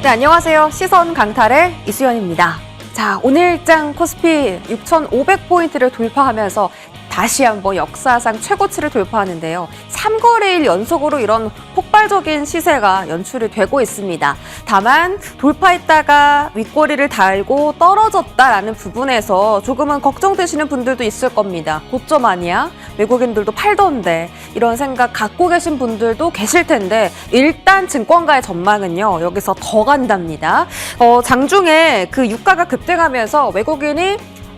네, 안녕하세요. 시선 강탈의 이수연입니다. 자, 오늘 일장 코스피 6,500포인트를 돌파하면서 다시 한번 역사상 최고치를 돌파하는데요. 3거래일 연속으로 이런 폭발적인 시세가 연출이 되고 있습니다. 다만 돌파했다가 윗꼬리를 달고 떨어졌다라는 부분에서 조금은 걱정되시는 분들도 있을 겁니다. 고점 아니야? 외국인들도 팔던데 이런 생각 갖고 계신 분들도 계실 텐데 일단 증권가의 전망은요. 여기서 더 간답니다. 장중에 그 유가가 급등하면서 외국인이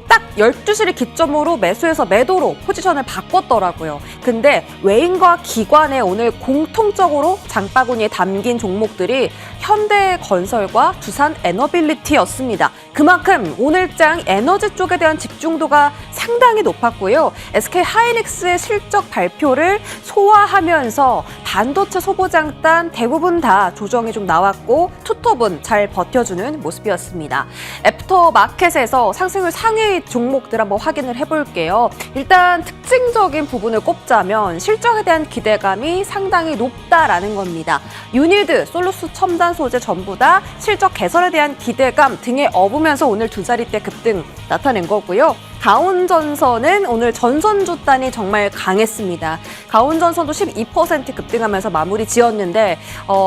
딱 12시를 기점으로 매수해서 매도로 포지션을 바꿨더라고요. 근데 외인과 기관의 오늘 공통적으로 장바구니에 담긴 종목들이 현대건설과 두산 에너빌리티였습니다. 그만큼 오늘장 에너지 쪽에 대한 집중도가 상당히 높았고요. SK하이닉스의 실적 발표를 소화하면서 반도체 소보장단 대부분 다 조정이 좀 나왔고 투톱은 잘 버텨주는 모습이었습니다. 애프터마켓에서 상승률 상위 종목들 한번 확인을 해볼게요. 일단 특징적인 부분을 꼽자면 실적에 대한 기대감이 상당히 높다라는 겁니다. 유니드, 솔루스 첨단 소재 전부 다 실적 개선에 대한 기대감 등에 업으면서 오늘 두 자릿대 급등 나타낸 거고요. 가온전선은 오늘 전선주단이 정말 강했습니다. 가온전선도 12% 급등하면서 마무리 지었는데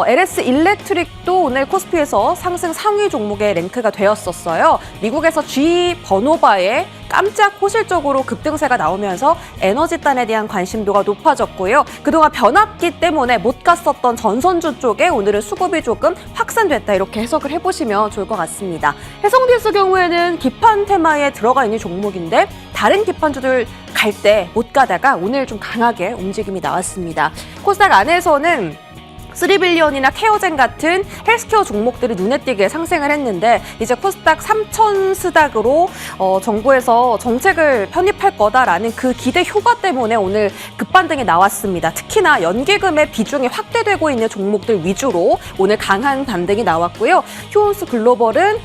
LS 일렉트릭도 오늘 코스피에서 상승 상위 종목에 랭크가 되었었어요. 미국에서 G 버노바에 깜짝 호실적으로 급등세가 나오면서 에너지단에 대한 관심도가 높아졌고요. 그동안 변압기 때문에 못 갔었던 전선주 쪽에 오늘은 수급이 조금 확산됐다 이렇게 해석을 해보시면 좋을 것 같습니다. 해성디스 경우에는 기판 테마에 들어가 있는 종목인데 다른 기판주들 갈 때 못 가다가 오늘 좀 강하게 움직임이 나왔습니다. 코스닥 안에서는 3빌리언이나 케어젠 같은 헬스케어 종목들이 눈에 띄게 상승을 했는데 이제 코스닥 3천 스닥으로 정부에서 정책을 편입할 거다라는 그 기대 효과 때문에 오늘 급반등이 나왔습니다. 특히나 연기금의 비중이 확대되고 있는 종목들 위주로 오늘 강한 반등이 나왔고요. 휴온스 글로벌은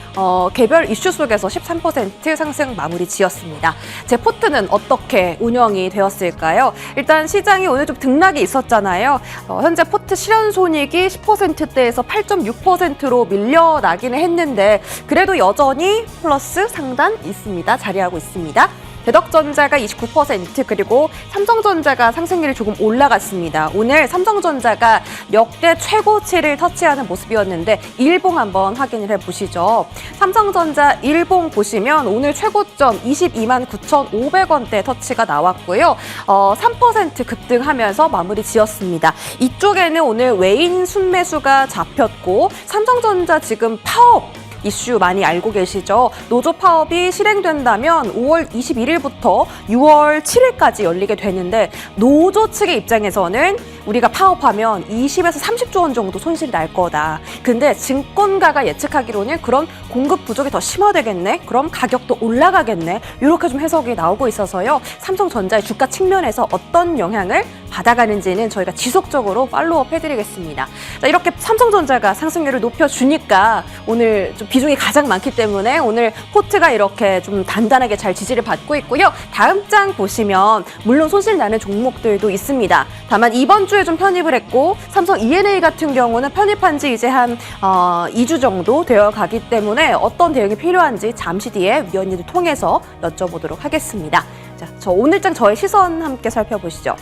개별 이슈 속에서 13% 상승 마무리 지었습니다. 제 포트는 어떻게 운영이 되었을까요? 일단 시장이 오늘 좀 등락이 있었잖아요. 현재 포트 실현 손익이 10%대에서 8.6%로 밀려나기는 했는데 그래도 여전히 플러스 상단 있습니다. 자리하고 있습니다. 대덕전자가 29% 그리고 삼성전자가 상승률이 조금 올라갔습니다. 오늘 삼성전자가 역대 최고치를 터치하는 모습이었는데 일봉 한번 확인을 해보시죠. 삼성전자 일봉 보시면 오늘 최고점 22만 9,500원대 터치가 나왔고요. 3% 급등하면서 마무리 지었습니다. 이쪽에는 오늘 외인 순매수가 잡혔고 삼성전자 지금 파업 이슈 많이 알고 계시죠? 노조 파업이 실행된다면 5월 21일부터 6월 7일까지 열리게 되는데 노조 측의 입장에서는 우리가 파업하면 20에서 30조 원 정도 손실이 날 거다. 근데 증권가가 예측하기로는 그런 공급 부족이 더 심화되겠네? 그럼 가격도 올라가겠네? 이렇게 좀 해석이 나오고 있어서요. 삼성전자의 주가 측면에서 어떤 영향을 받아가는지는 저희가 지속적으로 팔로우업 해드리겠습니다. 자, 이렇게 삼성전자가 상승률을 높여주니까 오늘 좀 비중이 가장 많기 때문에 오늘 포트가 이렇게 좀 단단하게 잘 지지를 받고 있고요. 다음 장 보시면 물론 손실 나는 종목들도 있습니다. 다만 이번 주에 좀 편입을 했고 삼성 E&A 같은 경우는 편입한 지 이제 한 2주 정도 되어 가기 때문에 어떤 대응이 필요한지 잠시 뒤에 위원님들 통해서 여쭤보도록 하겠습니다. 자, 저 오늘장 저의 시선 함께 살펴보시죠.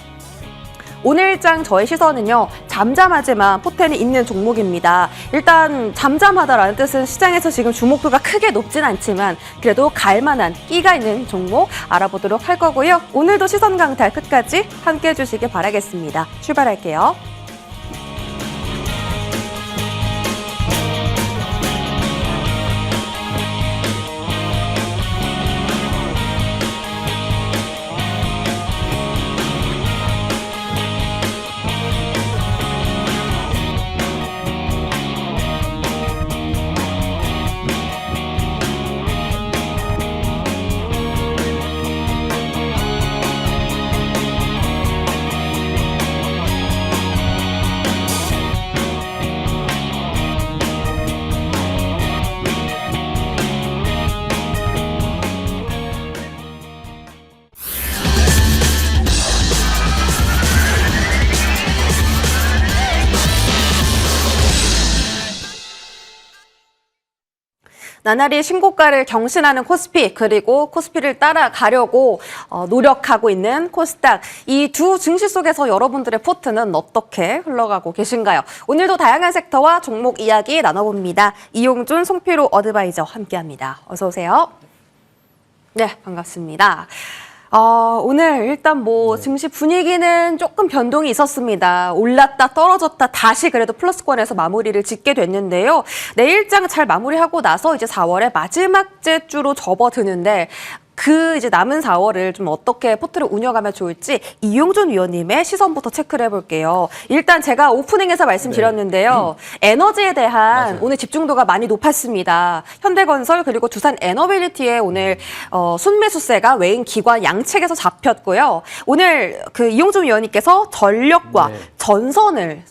오늘장 저의 시선은요. 잠잠하지만 포텐이 있는 종목입니다. 일단 잠잠하다라는 뜻은 시장에서 지금 주목도가 크게 높진 않지만 그래도 갈만한 끼가 있는 종목 알아보도록 할 거고요. 오늘도 시선 강탈 끝까지 함께해 주시길 바라겠습니다. 출발할게요. 나날이 신고가를 경신하는 코스피 그리고 코스피를 따라가려고 노력하고 있는 코스닥. 이 두 증시 속에서 여러분들의 포트는 어떻게 흘러가고 계신가요? 오늘도 다양한 섹터와 종목 이야기 나눠봅니다. 이용준, 송필호 어드바이저 함께합니다. 어서 오세요. 네, 반갑습니다. 오늘 일단 증시 분위기는 조금 변동이 있었습니다. 올랐다 떨어졌다 다시 그래도 플러스권에서 마무리를 짓게 됐는데요. 내일장 잘 마무리하고 나서 이제 4월의 마지막째 주로 접어드는데 이제 남은 4월을 좀 어떻게 포트를 운영하면 좋을지 이용준 위원님의 시선부터 체크를 해볼게요. 일단 제가 오프닝에서 말씀드렸는데요. 에너지에 대한 맞아요. 오늘 집중도가 많이 높았습니다. 현대건설 그리고 두산 에너빌리티에 오늘 순매수세가 외인 기관 양측에서 잡혔고요. 오늘 이용준 위원님께서 전력과 전선을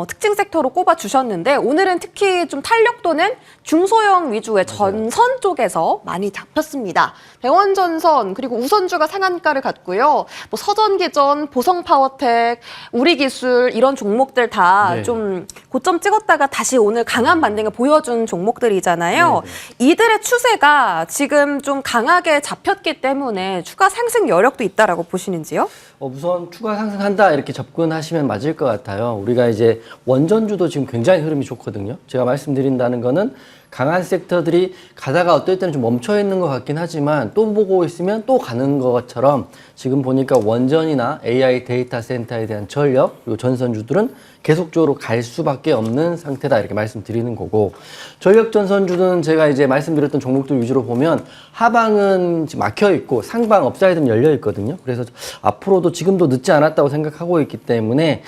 특징 섹터로 꼽아 주셨는데 오늘은 특히 좀 탄력도는 중소형 위주의 전선 쪽에서 많이 잡혔습니다. 백원전선 그리고 우선주가 상한가를 갔고요. 서전기전, 보성파워텍, 우리기술 이런 종목들 다 좀 고점 찍었다가 다시 오늘 강한 반등을 보여준 종목들이잖아요. 이들의 추세가 지금 좀 강하게 잡혔기 때문에 추가 상승 여력도 있다라고 보시는지요? 우선 추가 상승한다 이렇게 접근하시면 맞을 것 같아요. 우리가 이제 원전주도 지금 굉장히 흐름이 좋거든요. 제가 말씀드린다는 거는 강한 섹터들이 가다가 어떨 때는 좀 멈춰 있는 것 같긴 하지만 또 보고 있으면 또 가는 것처럼 지금 보니까 원전이나 AI 데이터 센터에 대한 전력 그리고 전선주들은 계속적으로 갈 수밖에 없는 상태다 이렇게 말씀드리는 거고, 전력 전선주는 제가 이제 말씀드렸던 종목들 위주로 보면 하방은 지금 막혀 있고 상방 업사이드는 열려 있거든요. 그래서 앞으로도 지금도 늦지 않았다고 생각하고 있기 때문에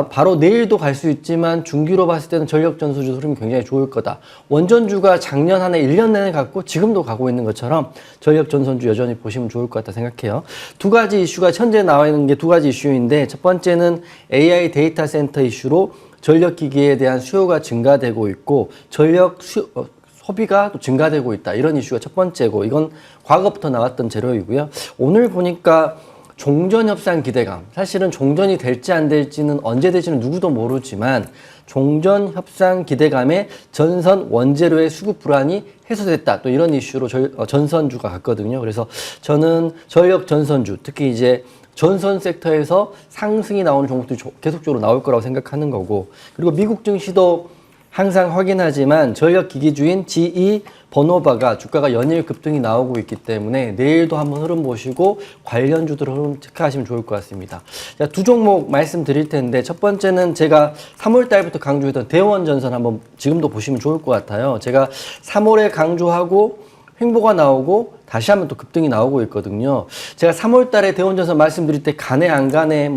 바로 내일도 갈 수 있지만 중기로 봤을 때는 전력 전선주 흐름이 굉장히 좋을 거다. 원전주가 작년 한 해 1년 내내 갔고 지금도 가고 있는 것처럼 전력 전선주 여전히 보시면 좋을 것 같다 생각해요. 두 가지 이슈가 현재 나와 있는 게 두 가지 이슈인데, 첫 번째는 AI 데이터 센터 이슈로 전력기기에 대한 수요가 증가되고 있고 소비가 또 증가되고 있다. 이런 이슈가 첫 번째고, 이건 과거부터 나왔던 재료이고요. 오늘 보니까 종전 협상 기대감, 사실은 종전이 될지 안 될지는 언제 될지는 누구도 모르지만 종전 협상 기대감에 전선 원재료의 수급 불안이 해소됐다, 또 이런 이슈로 전선주가 갔거든요. 그래서 저는 전력 전선주, 특히 이제 전선 섹터에서 상승이 나오는 종목들이 계속적으로 나올 거라고 생각하는 거고, 그리고 미국 증시도 항상 확인하지만 전력 기기주인 GE 버노바가 주가가 연일 급등이 나오고 있기 때문에 내일도 한번 흐름 보시고 관련주들 흐름 체크하시면 좋을 것 같습니다. 자, 두 종목 말씀드릴 텐데, 첫 번째는 제가 3월 달부터 강조했던 대원전선 한번 지금도 보시면 좋을 것 같아요. 제가 3월에 강조하고 횡보가 나오고 다시 한번 또 급등이 나오고 있거든요. 제가 3월 달에 대원전선 말씀드릴 때 가네 안 가네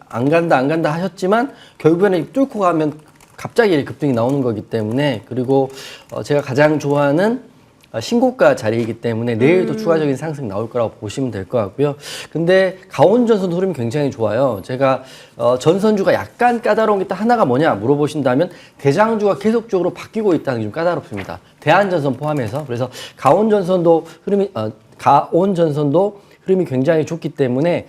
안 간다 하셨지만 결국에는 뚫고 가면 갑자기 급등이 나오는 거기 때문에, 그리고 제가 가장 좋아하는 신고가 자리이기 때문에 내일도 추가적인 상승 나올 거라고 보시면 될 것 같고요. 근데 가온전선 흐름이 굉장히 좋아요. 제가 전선주가 약간 까다로운 게 또 하나가 뭐냐 물어보신다면 대장주가 계속적으로 바뀌고 있다는 게 좀 까다롭습니다. 대한전선 포함해서. 그래서 가온전선도 흐름이 굉장히 좋기 때문에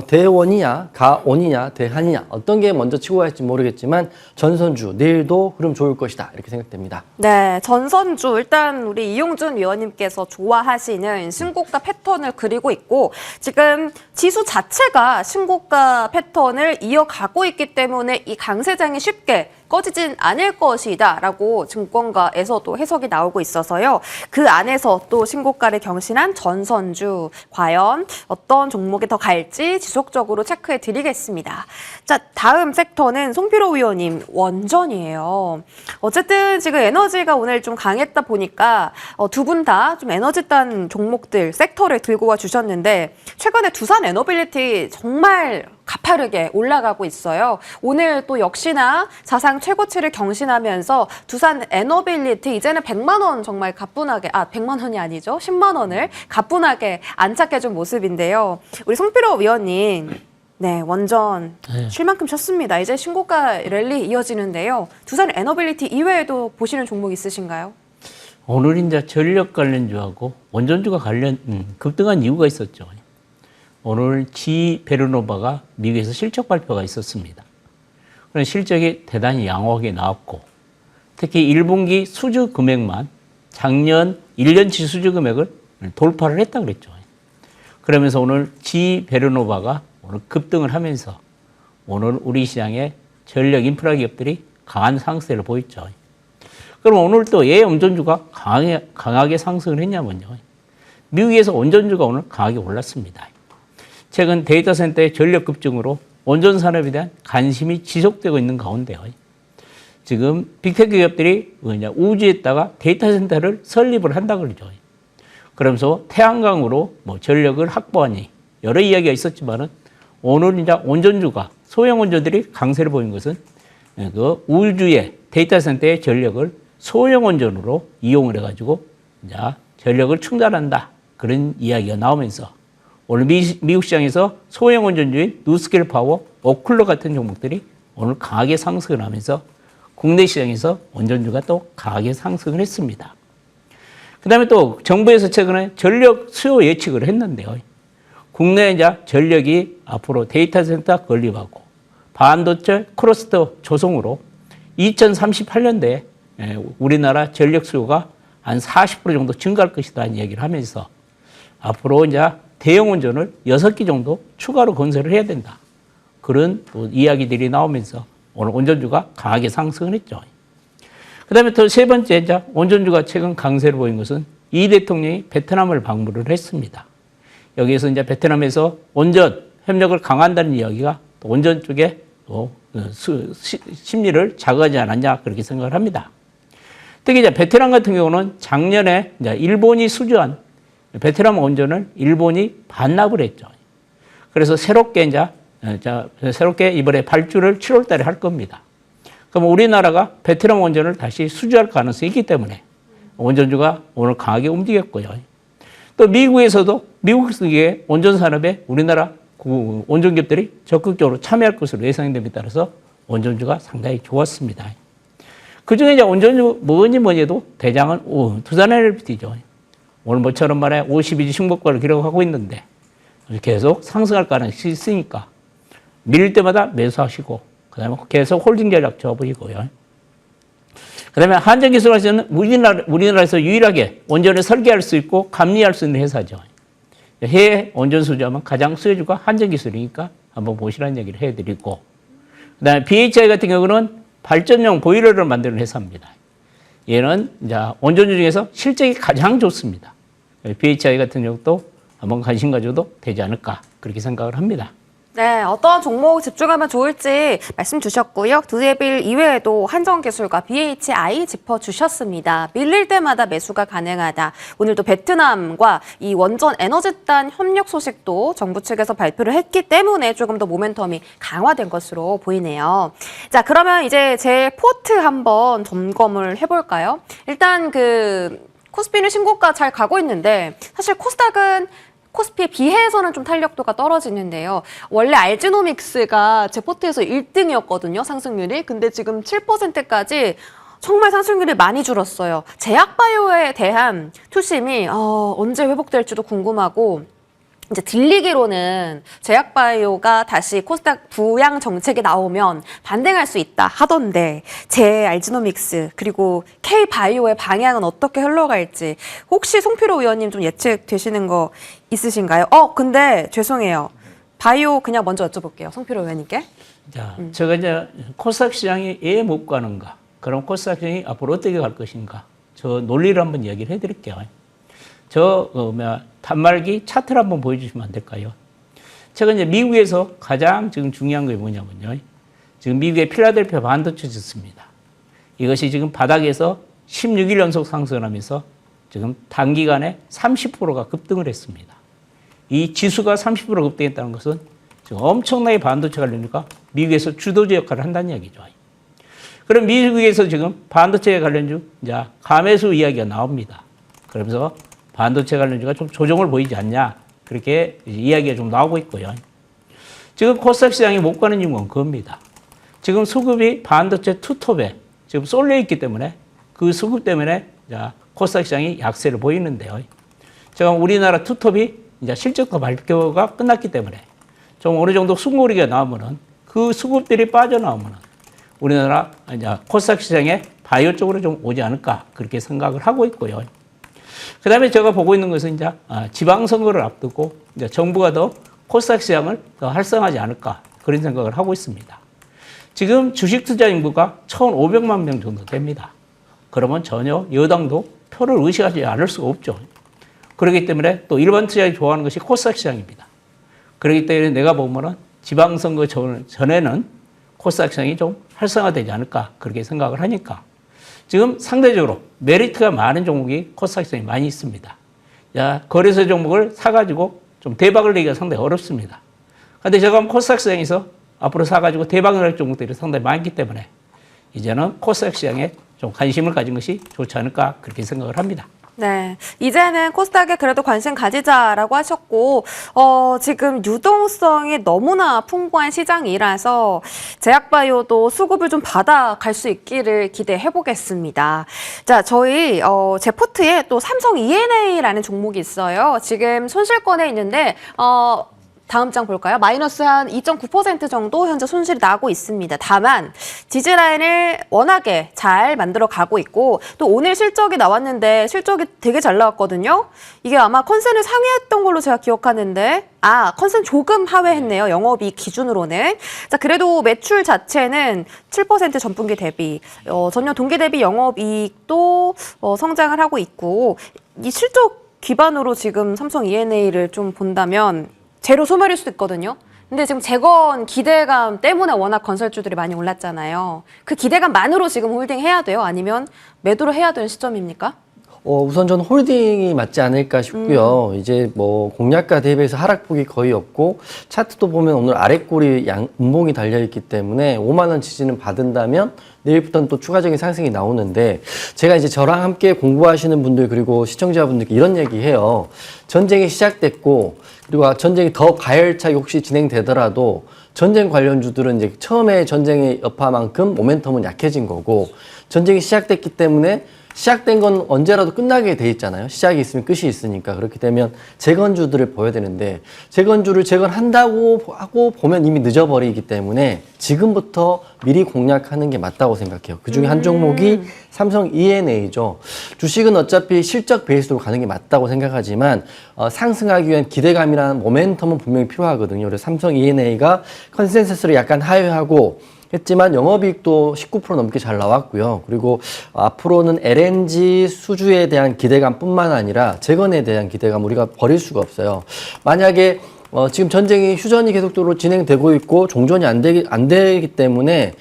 대원이냐 가온이냐 대한이냐 어떤 게 먼저 치고 갈지 모르겠지만 전선주 내일도 흐름 좋을 것이다 이렇게 생각됩니다. 네, 전선주 일단 우리 이용준 위원님께서 좋아하시는 신고가 패턴을 그리고 있고, 지금 지수 자체가 신고가 패턴을 이어가고 있기 때문에 이 강세장이 쉽게 꺼지진 않을 것이다 라고 증권가에서도 해석이 나오고 있어서요. 그 안에서 또 신고가를 경신한 전선주, 과연 어떤 종목이 더 갈지 지속적으로 체크해 드리겠습니다. 자, 다음 섹터는 송필호 위원님, 원전이에요. 어쨌든 지금 에너지가 오늘 좀 강했다 보니까 두 분 다 좀 에너지단 종목들, 섹터를 들고 와 주셨는데, 최근에 두산 에너빌리티 정말 가파르게 올라가고 있어요. 오늘 또 역시나 사상 최고치를 경신하면서 두산 에너빌리티 이제는 100만 원 정말 가뿐하게, 100만 원이 아니죠. 10만 원을 가뿐하게 안착해준 모습인데요. 우리 송필호 위원님, 네, 원전 쉴 만큼 쉬었습니다. 이제 신고가 랠리 이어지는데요. 두산 에너빌리티 이외에도 보시는 종목 있으신가요? 오늘 이제 전력 관련주하고 원전주가 급등한 이유가 있었죠. 오늘 GE 베르노바가 미국에서 실적 발표가 있었습니다. 그런 실적이 대단히 양호하게 나왔고, 특히 1분기 수주 금액만 작년 1년치 수주 금액을 돌파를 했다 그랬죠. 그러면서 오늘 베르노바가 오늘 급등을 하면서 오늘 우리 시장에 전력 인프라 기업들이 강한 상승세를 보였죠. 그럼 오늘 또 왜 원전주가 강하게 상승을 했냐면요. 미국에서 원전주가 오늘 강하게 올랐습니다. 최근 데이터 센터의 전력 급증으로 원전 산업에 대한 관심이 지속되고 있는 가운데요. 지금 빅테크 기업들이 우주에다가 데이터 센터를 설립을 한다 그러죠. 그러면서 태양광으로 전력을 확보하니 여러 이야기가 있었지만은 오늘 이제 원전주가 소형 원전들이 강세를 보인 것은 그 우주의 데이터 센터의 전력을 소형 원전으로 이용을 해가지고 이제 전력을 충전한다 그런 이야기가 나오면서 오늘 미국 시장에서 소형 원전주인 누스케일 파워, 오클러 같은 종목들이 오늘 강하게 상승을 하면서 국내 시장에서 원전주가 또 강하게 상승을 했습니다. 그 다음에 또 정부에서 최근에 전력 수요 예측을 했는데요. 국내 이제 전력이 앞으로 데이터 센터 건립하고 반도체 클러스터 조성으로 2038년도에 우리나라 전력 수요가 한 40% 정도 증가할 것이라는 얘기를 하면서 앞으로 이제 대형 원전을 6기 정도 추가로 건설을 해야 된다. 그런 또 이야기들이 나오면서 오늘 원전주가 강하게 상승을 했죠. 그 다음에 또 세 번째, 이제 원전주가 최근 강세를 보인 것은 이 대통령이 베트남을 방문을 했습니다. 여기에서 이제 베트남에서 원전 협력을 강화한다는 이야기가 또 원전 쪽에 또 심리를 자극하지 않았냐 그렇게 생각을 합니다. 특히 이제 베트남 같은 경우는 작년에 이제 일본이 수주한 베트남 원전을 일본이 반납을 했죠. 그래서 새롭게 이번에 발주를 7월 달에 할 겁니다. 그럼 우리나라가 베트남 원전을 다시 수주할 가능성이 있기 때문에 원전주가 오늘 강하게 움직였고요. 또 미국에서도 미국 측의 원전 산업에 우리나라 원전기업들이 적극적으로 참여할 것으로 예상됨에 따라서 원전주가 상당히 좋았습니다. 그 중에 이제 원전주 뭐니 해도 대장은 두산에너지죠. 오늘 모처럼 말해 52주 신고가를 기록하고 있는데 계속 상승할 가능성이 있으니까 밀릴 때마다 매수하시고 그다음에 계속 홀딩 전략 접으시고요. 그다음에 한전기술에서는 우리나라에서 유일하게 원전을 설계할 수 있고 감리할 수 있는 회사죠. 해외 원전 수주하면 가장 수혜주가 한전기술이니까 한번 보시라는 얘기를 해드리고, 그다음에 BHI 같은 경우는 발전용 보일러를 만드는 회사입니다. 얘는 이제 원전주 중에서 실적이 가장 좋습니다. BHI 같은 경우도 한번 관심 가져도 되지 않을까 그렇게 생각을 합니다. 네, 어떤 종목 집중하면 좋을지 말씀 주셨고요. 두예빌 이외에도 한전기술과 BHI 짚어주셨습니다. 밀릴 때마다 매수가 가능하다. 오늘도 베트남과 이 원전 에너지단 협력 소식도 정부 측에서 발표를 했기 때문에 조금 더 모멘텀이 강화된 것으로 보이네요. 자, 그러면 이제 제 포트 한번 점검을 해볼까요? 일단 코스피는 신고가 잘 가고 있는데 사실 코스닥은 코스피에 비해서는 좀 탄력도가 떨어지는데요. 원래 알지노믹스가 제 포트에서 1등이었거든요, 상승률이. 근데 지금 7%까지 정말 상승률이 많이 줄었어요. 제약바이오에 대한 투심이 언제 회복될지도 궁금하고, 이제 들리기로는 제약바이오가 다시 코스닥 부양 정책이 나오면 반등할 수 있다 하던데, 제 알지노믹스 그리고 K바이오의 방향은 어떻게 흘러갈지 혹시 송필호 의원님 좀 예측되시는 거 있으신가요? 근데 죄송해요. 바이오 그냥 먼저 여쭤볼게요. 송필호 의원님께. 자, 제가 이제 코스닥 시장이 왜 못 가는가? 그럼 코스닥 시장이 앞으로 어떻게 갈 것인가? 저 논리를 한번 이야기를 해드릴게요. 단말기 차트를 한번 보여주시면 안 될까요? 제가 이제 미국에서 가장 지금 중요한 게 뭐냐면요. 지금 미국의 필라델피아 반도체 지수입니다. 이것이 지금 바닥에서 16일 연속 상승을 하면서 지금 단기간에 30%가 급등을 했습니다. 이 지수가 30% 급등했다는 것은 지금 엄청나게 반도체 관련주가 미국에서 주도주 역할을 한다는 얘기죠. 그럼 미국에서 지금 반도체 관련주, 이제 가매수 이야기가 나옵니다. 그러면서 반도체 관련주가 좀 조정을 보이지 않냐, 그렇게 이야기가 좀 나오고 있고요. 지금 코스닥 시장이 못 가는 이유는 그겁니다. 지금 수급이 반도체 투톱에 지금 쏠려 있기 때문에 그 수급 때문에 코스닥 시장이 약세를 보이는데요. 지금 우리나라 투톱이 이제 실적도 발표가 끝났기 때문에 좀 어느 정도 수급거리가 나오면은 그 수급들이 빠져나오면은 우리나라 이제 코스닥 시장의 바이오 쪽으로 좀 오지 않을까 그렇게 생각을 하고 있고요. 그 다음에 제가 보고 있는 것은 이제 지방선거를 앞두고 이제 정부가 더 코스닥 시장을 더 활성화하지 않을까 그런 생각을 하고 있습니다. 지금 주식 투자 인구가 1,500만 명 정도 됩니다. 그러면 전혀 여당도 표를 의식하지 않을 수가 없죠. 그렇기 때문에 또 일반 투자에 좋아하는 것이 코스닥 시장입니다. 그렇기 때문에 내가 보면은 지방선거 전에는 코스닥 시장이 좀 활성화되지 않을까 그렇게 생각을 하니까 지금 상대적으로 메리트가 많은 종목이 코스닥 시장에 많이 있습니다. 거래소 종목을 사가지고 좀 대박을 내기가 상당히 어렵습니다. 그런데 제가 코스닥 시장에서 앞으로 사가지고 대박을 낼 종목들이 상당히 많기 때문에 이제는 코스닥 시장에 좀 관심을 가진 것이 좋지 않을까 그렇게 생각을 합니다. 네, 이제는 코스닥에 그래도 관심 가지자라고 하셨고 지금 유동성이 너무나 풍부한 시장이라서 제약바이오도 수급을 좀 받아갈 수 있기를 기대해 보겠습니다. 자, 저희 제 포트에 또 삼성 E&A라는 종목이 있어요. 지금 손실권에 있는데 다음 장 볼까요? 마이너스 한 2.9% 정도 현재 손실이 나고 있습니다. 다만 지지라인을 워낙에 잘 만들어 가고 있고 또 오늘 실적이 나왔는데 실적이 되게 잘 나왔거든요. 이게 아마 컨센을 상회했던 걸로 제가 기억하는데 컨센 조금 하회했네요. 영업이익 기준으로는. 자, 그래도 매출 자체는 7% 전분기 대비 전년 동기 대비 영업이익도 성장을 하고 있고 이 실적 기반으로 지금 삼성 E&A를 좀 본다면 제로 소멸일 수도 있거든요. 근데 지금 재건 기대감 때문에 워낙 건설주들이 많이 올랐잖아요. 그 기대감만으로 지금 홀딩 해야 돼요? 아니면 매도를 해야 되는 시점입니까? 우선 저는 홀딩이 맞지 않을까 싶고요. 이제 뭐 공략가 대비해서 하락폭이 거의 없고 차트도 보면 오늘 아랫골이 음봉이 달려있기 때문에 5만 원 지지는 받은다면 내일부터는 또 추가적인 상승이 나오는데 제가 이제 저랑 함께 공부하시는 분들 그리고 시청자분들께 이런 얘기해요. 전쟁이 시작됐고 그리고 전쟁이 더 가열차게 혹시 진행되더라도 전쟁 관련주들은 이제 처음에 전쟁의 여파만큼 모멘텀은 약해진 거고 전쟁이 시작됐기 때문에 시작된 건 언제라도 끝나게 돼 있잖아요. 시작이 있으면 끝이 있으니까. 그렇게 되면 재건주들을 보여야 되는데 재건주를 재건한다고 하고 보면 이미 늦어버리기 때문에 지금부터 미리 공략하는 게 맞다고 생각해요. 그중에 한 종목이 삼성 E&A죠. 주식은 어차피 실적 베이스로 가는 게 맞다고 생각하지만 상승하기 위한 기대감이나 모멘텀은 분명히 필요하거든요. 그래서 삼성 E&A가 컨센서스를 약간 하회하고 했지만 영업이익도 19% 넘게 잘 나왔고요. 그리고 앞으로는 LNG 수주에 대한 기대감뿐만 아니라 재건에 대한 기대감 우리가 버릴 수가 없어요. 만약에 지금 전쟁이 휴전이 계속적으로 진행되고 있고 종전이 안 되기 때문에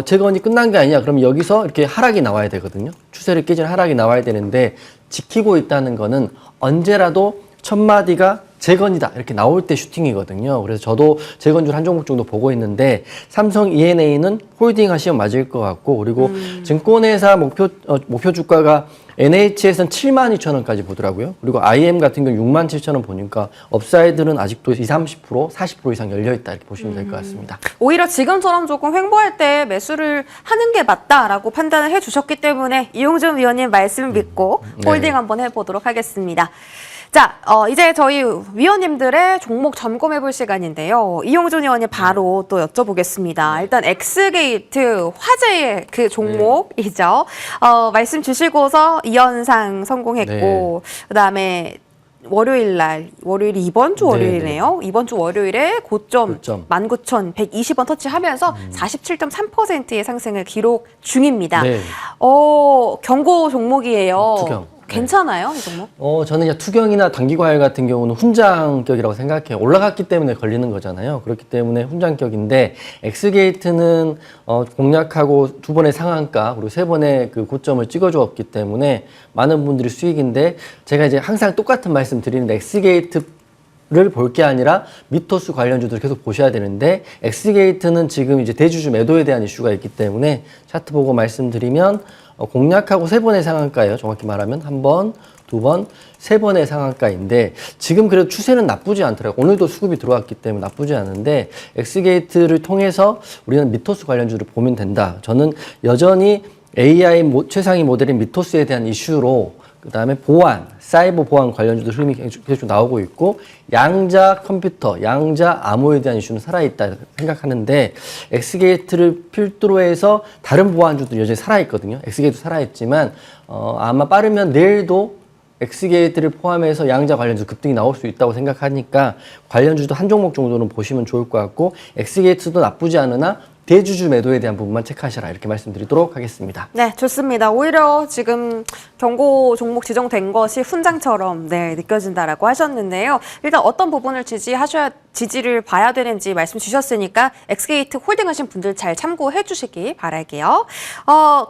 재건이 끝난 게 아니냐 그러면 여기서 이렇게 하락이 나와야 되거든요. 추세를 깨지는 하락이 나와야 되는데 지키고 있다는 거는 언제라도 첫 마디가 재건이다 이렇게 나올 때 슈팅이거든요. 그래서 저도 재건주 한 종목 정도 보고 있는데 삼성 E&A는 홀딩 하시면 맞을 것 같고 그리고 증권회사 목표 주가가 NH에서는 72,000원까지 보더라고요. 그리고 IM 같은 경우 67,000원 보니까 업사이드는 아직도 20, 30%, 40% 이상 열려있다 이렇게 보시면 될 것 같습니다. 오히려 지금처럼 조금 횡보할 때 매수를 하는 게 맞다라고 판단을 해주셨기 때문에 이용준 위원님 말씀 믿고 홀딩 한번 해보도록 하겠습니다. 자, 이제 저희 위원님들의 종목 점검해 볼 시간인데요. 이용준 위원님 바로 또 여쭤보겠습니다. 일단 엑스게이트 화제의 그 종목이죠. 말씀 주시고서 2연상 성공했고 그다음에 월요일이 이번 주 월요일이네요. 이번 주 월요일에 고점 19,120원 터치하면서 47.3%의 상승을 기록 중입니다. 네. 경고 종목이에요. 투경. 괜찮아요, 이 종목? 저는 이제 투경이나 단기과열 같은 경우는 훈장격이라고 생각해요. 올라갔기 때문에 걸리는 거잖아요. 그렇기 때문에 훈장격인데 엑스게이트는 공략하고 2번의 상한가 그리고 3번의 그 고점을 찍어주었기 때문에 많은 분들이 수익인데 제가 이제 항상 똑같은 말씀 드리는데 엑스게이트를 볼 게 아니라 미토스 관련주들 계속 보셔야 되는데 엑스게이트는 지금 이제 대주주 매도에 대한 이슈가 있기 때문에 차트 보고 말씀드리면 공략하고 3번의 상한가예요. 정확히 말하면 1번, 2번, 3번의 상한가인데 지금 그래도 추세는 나쁘지 않더라고요. 오늘도 수급이 들어왔기 때문에 나쁘지 않은데 엑스게이트를 통해서 우리는 미토스 관련주를 보면 된다. 저는 여전히 AI 최상위 모델인 미토스에 대한 이슈로 그다음에 보안, 사이버 보안 관련주도 흐름이 계속 나오고 있고 양자 컴퓨터, 양자 암호에 대한 이슈는 살아있다 생각하는데 엑스게이트를 필두로 해서 다른 보안주도 여전히 살아있거든요. 엑스게이트 살아있지만 아마 빠르면 내일도 엑스게이트를 포함해서 양자 관련주 급등이 나올 수 있다고 생각하니까 관련주도 한 종목 정도는 보시면 좋을 것 같고 엑스게이트도 나쁘지 않으나 대주주 매도에 대한 부분만 체크하셔라 이렇게 말씀드리도록 하겠습니다. 네, 좋습니다. 오히려 지금 경고 종목 지정된 것이 훈장처럼 느껴진다라고 하셨는데요. 일단 어떤 부분을 지지를 봐야 되는지 말씀 주셨으니까 엑스게이트 홀딩하신 분들 잘 참고해 주시기 바랄게요.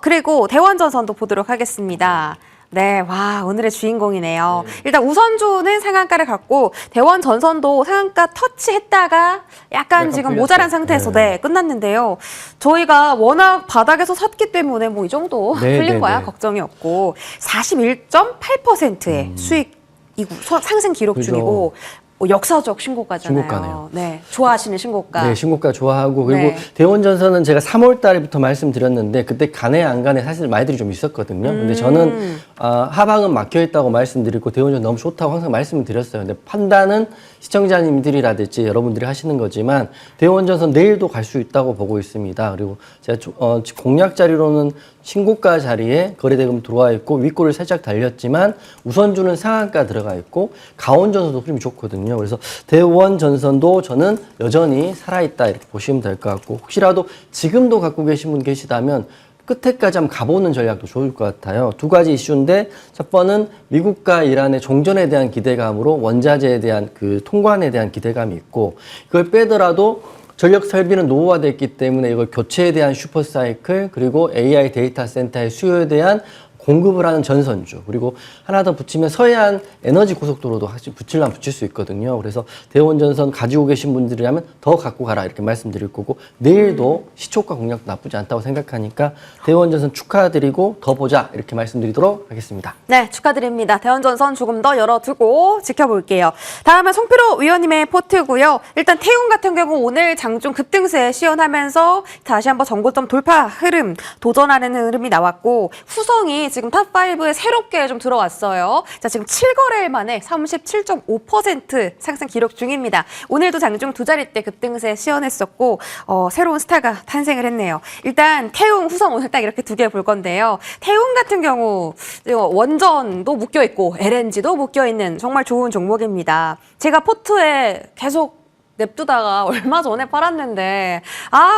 그리고 대원전선도 보도록 하겠습니다. 네, 와, 오늘의 주인공이네요. 일단 우선주는 상한가를 갖고 대원전선도 상한가 터치했다가 약간 지금 풀렸어요. 모자란 상태에서 끝났는데요. 저희가 워낙 바닥에서 샀기 때문에 뭐 이 정도 풀린 거야 걱정이 없고 41.8%의 수익이고 상승 기록 그죠. 중이고 역사적 신고가잖아요. 신고가네요. 네, 좋아하시는 신고가. 네, 신고가 좋아하고 그리고 네. 대원전선은 제가 3월 달부터 말씀드렸는데 그때 가네 안 가네 사실 말들이 좀 있었거든요. 근데 저는 하방은 막혀 있다고 말씀드리고 대원전선 너무 좋다고 항상 말씀을 드렸어요. 근데 판단은 시청자님들이라든지 여러분들이 하시는 거지만 대원전선 내일도 갈 수 있다고 보고 있습니다. 그리고 제가 공략 자리로는 신고가 자리에 거래대금 들어와 있고 윗골을 살짝 달렸지만 우선주는 상한가 들어가 있고 강원전선도 흐름이 좋거든요. 그래서 대원전선도 저는 여전히 살아있다 이렇게 보시면 될 것 같고 혹시라도 지금도 갖고 계신 분 계시다면 끝에까지 한번 가보는 전략도 좋을 것 같아요. 두 가지 이슈인데 첫 번은 미국과 이란의 종전에 대한 기대감으로 원자재에 대한 그 통관에 대한 기대감이 있고 그걸 빼더라도 전력 설비는 노후화됐기 때문에 이걸 교체에 대한 슈퍼사이클 그리고 AI 데이터 센터의 수요에 대한 공급을 하는 전선주 그리고 하나 더 붙이면 서해안 에너지 고속도로도 붙이려면 붙일 수 있거든요. 그래서 대원전선 가지고 계신 분들이라면 더 갖고 가라 이렇게 말씀드릴 거고 내일도 시초가 공략도 나쁘지 않다고 생각하니까 대원전선 축하드리고 더 보자 이렇게 말씀드리도록 하겠습니다. 네, 축하드립니다. 대원전선 조금 더 열어두고 지켜볼게요. 다음은 송필호 위원님의 포트고요. 일단 태움 같은 경우 오늘 장중 급등세 시연하면서 다시 한번 전고점 돌파 흐름 도전하는 흐름이 나왔고 후성이 지금 탑5에 새롭게 좀 들어왔어요. 자, 지금 7거래일 만에 37.5% 상승 기록 중입니다. 오늘도 장중 두 자릿대 급등세 시연했었고 새로운 스타가 탄생을 했네요. 일단 태움, 후성 오늘 딱 이렇게 두 개 볼 건데요. 태움 같은 경우 원전도 묶여있고 LNG도 묶여있는 정말 좋은 종목입니다. 제가 포트에 계속 냅두다가 얼마 전에 팔았는데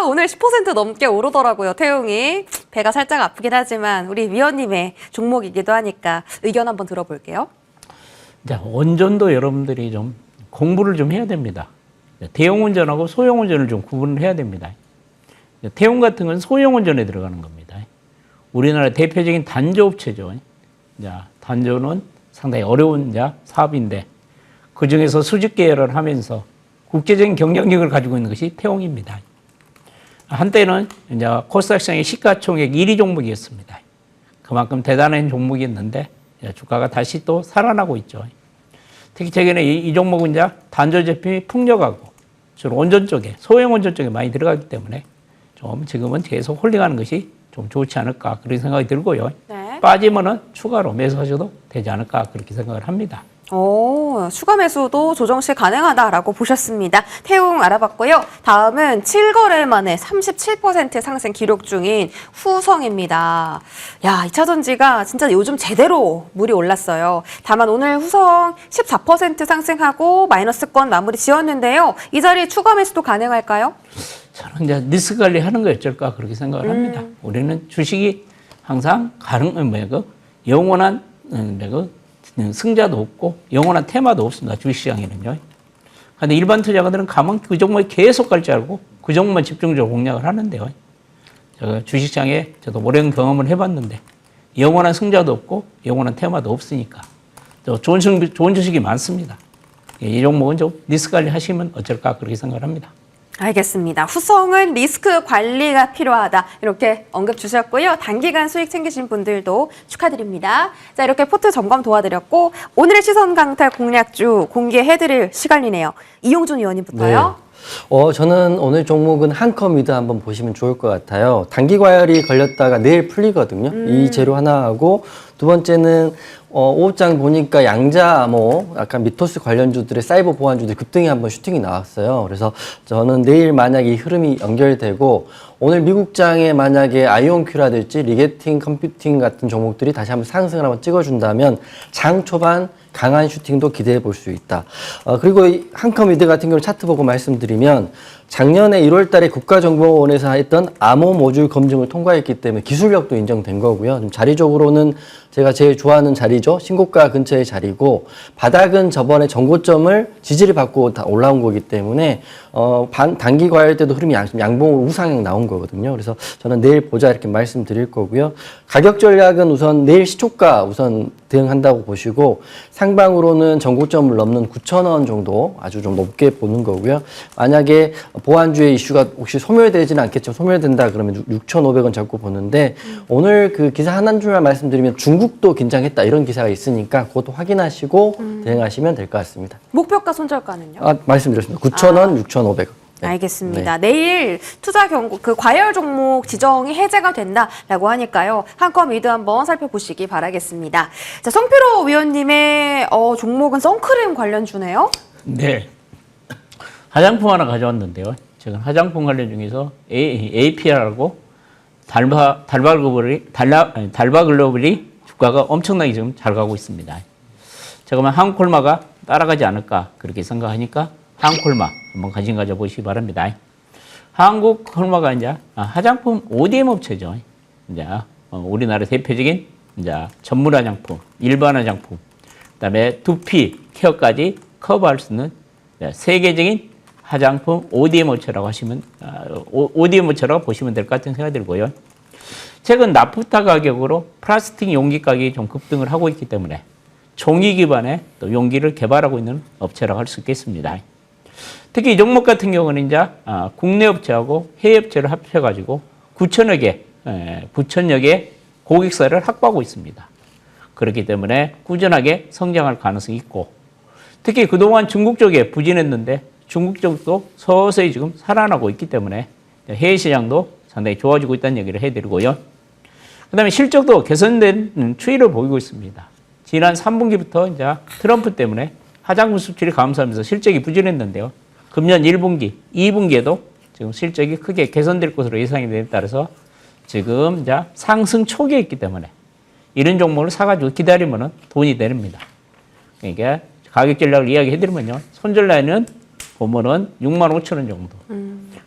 오늘 10% 넘게 오르더라고요. 태용이 배가 살짝 아프긴 하지만 우리 위원님의 종목이기도 하니까 의견 한번 들어볼게요. 자, 원전도 여러분들이 좀 공부를 좀 해야 됩니다. 대형 원전하고 소형 원전을 좀 구분을 해야 됩니다. 태용 같은 건 소형 원전에 들어가는 겁니다. 우리나라 대표적인 단조업체죠. 자, 단조는 상당히 어려운 사업인데 그 중에서 수직 계열을 하면서 국제적인 경쟁력을 가지고 있는 것이 태용입니다. 한때는 이제 코스닥 시장의 시가총액 1위 종목이었습니다. 그만큼 대단한 종목이었는데 주가가 다시 또 살아나고 있죠. 특히 최근에 이 종목은 이제 단조 제품이 풍력하고 주로 원전 쪽에 소형 원전 쪽에 많이 들어가기 때문에 좀 지금은 계속 홀딩하는 것이 좀 좋지 않을까 그런 생각이 들고요. 네. 빠지면은 추가로 매수하셔도 되지 않을까 그렇게 생각을 합니다. 추가 매수도 조정 시 가능하다라고 보셨습니다. 태웅 알아봤고요. 다음은 7거래일 만에 37% 상승 기록 중인 후성입니다. 야, 2차 전지가 진짜 요즘 제대로 물이 올랐어요. 다만 오늘 후성 14% 상승하고 마이너스권 마무리 지었는데요. 이 자리에 추가 매수도 가능할까요? 저는 이제 리스크 관리하는 거 어쩔까 그렇게 생각을 합니다. 우리는 주식이 항상 영원한 승자도 없고 영원한 테마도 없습니다. 주식시장에는요. 그런데 일반 투자가들은 가만 그 종목에 계속 갈 줄 알고 그 종목만 집중적으로 공략을 하는데요. 제가 주식시장에 저도 오랜 경험을 해봤는데 영원한 승자도 없고 영원한 테마도 없으니까 좋은 주식이 많습니다. 이 종목은 좀 리스크 관리 하시면 어쩔까 그렇게 생각을 합니다. 알겠습니다. 후성은 리스크 관리가 필요하다. 이렇게 언급 주셨고요. 단기간 수익 챙기신 분들도 축하드립니다. 자, 이렇게 포트 점검 도와드렸고 오늘의 시선 강탈 공략주 공개해드릴 시간이네요. 이용준 위원님부터요. 네. 저는 오늘 종목은 한컴미드 한번 보시면 좋을 것 같아요. 단기 과열이 걸렸다가 내일 풀리거든요. 이 재료 하나 하고 두 번째는 5장 보니까 양자 약간 미토스 관련주들의 사이버 보안주들 급등이 한번 슈팅이 나왔어요. 그래서 저는 내일 만약에 이 흐름이 연결되고 오늘 미국장에 만약에 아이온큐라든지 리게팅 컴퓨팅 같은 종목들이 다시 한번 상승을 한번 찍어준다면 장 초반 강한 슈팅도 기대해 볼 수 있다. 그리고 이 한컴미드 같은 경우 차트 보고 말씀드리면 작년에 1월 달에 국가정보원에서 했던 암호 모듈 검증을 통과했기 때문에 기술력도 인정된 거고요. 좀 자리적으로는 제가 제일 좋아하는 자리죠. 신고가 근처의 자리고 바닥은 저번에 전고점을 지지를 받고 다 올라온 거기 때문에 단기 과열 때도 흐름이 양봉으로 우상향 나온 거거든요. 그래서 저는 내일 보자 이렇게 말씀드릴 거고요. 가격 전략은 우선 내일 시초가 우선 대응한다고 보시고 상방으로는 전고점을 넘는 9,000원 정도 아주 좀 높게 보는 거고요. 만약에 보안주의 이슈가 혹시 소멸되지는 않겠지만 소멸된다 그러면 6,500원 잡고 보는데 오늘 그 기사 한 줄만 말씀드리면 중국도 긴장했다 이런 기사가 있으니까 그것도 확인하시고 대응하시면 될 것 같습니다. 목표가 손절가는요? 말씀드렸습니다. 9,000원, 6,500원. 네. 알겠습니다. 내일 투자 경고 그 과열 종목 지정이 해제가 된다라고 하니까요. 한컴미드 한번 살펴보시기 바라겠습니다. 자, 성필호 위원님의 종목은 선크림 관련주네요. 네. 화장품 하나 가져왔는데요. 지금 화장품 관련 중에서 APR하고 달바글로벌이 주가가 엄청나게 지금 잘 가고 있습니다. 제가 한국콜마가 따라가지 않을까 그렇게 생각하니까 한국콜마 한번 관심 가져보시기 바랍니다. 한국콜마가 이제 화장품 ODM 업체죠. 이제 우리나라 대표적인 이제 전문 화장품, 일반 화장품, 그다음에 두피, 케어까지 커버할 수 있는 세계적인 화장품 ODM 업체라고 ODM 업체라고 보시면 될 것 같은 생각이 들고요. 최근 나프타 가격으로 플라스틱 용기 가격이 좀 급등을 하고 있기 때문에 종이 기반의 또 용기를 개발하고 있는 업체라고 할 수 있겠습니다. 특히 이 종목 같은 경우는 이제 국내 업체하고 해외 업체를 합쳐가지고 9천여 개 고객사를 확보하고 있습니다. 그렇기 때문에 꾸준하게 성장할 가능성이 있고 특히 그동안 중국 쪽에 부진했는데 중국 쪽도 서서히 지금 살아나고 있기 때문에 해외 시장도 상당히 좋아지고 있다는 얘기를 해드리고요. 그 다음에 실적도 개선된 추이를 보이고 있습니다. 지난 3분기부터 이제 트럼프 때문에 화장품 수출이 감소하면서 실적이 부진했는데요. 금년 1분기, 2분기에도 지금 실적이 크게 개선될 것으로 예상이 되는 데 따라서 지금 이제 상승 초기에 있기 때문에 이런 종목을 사가지고 기다리면 돈이 되립니다. 그러니까 가격 전략을 이야기해드리면요. 손절 라인은 보면은 6만 5천 원 정도.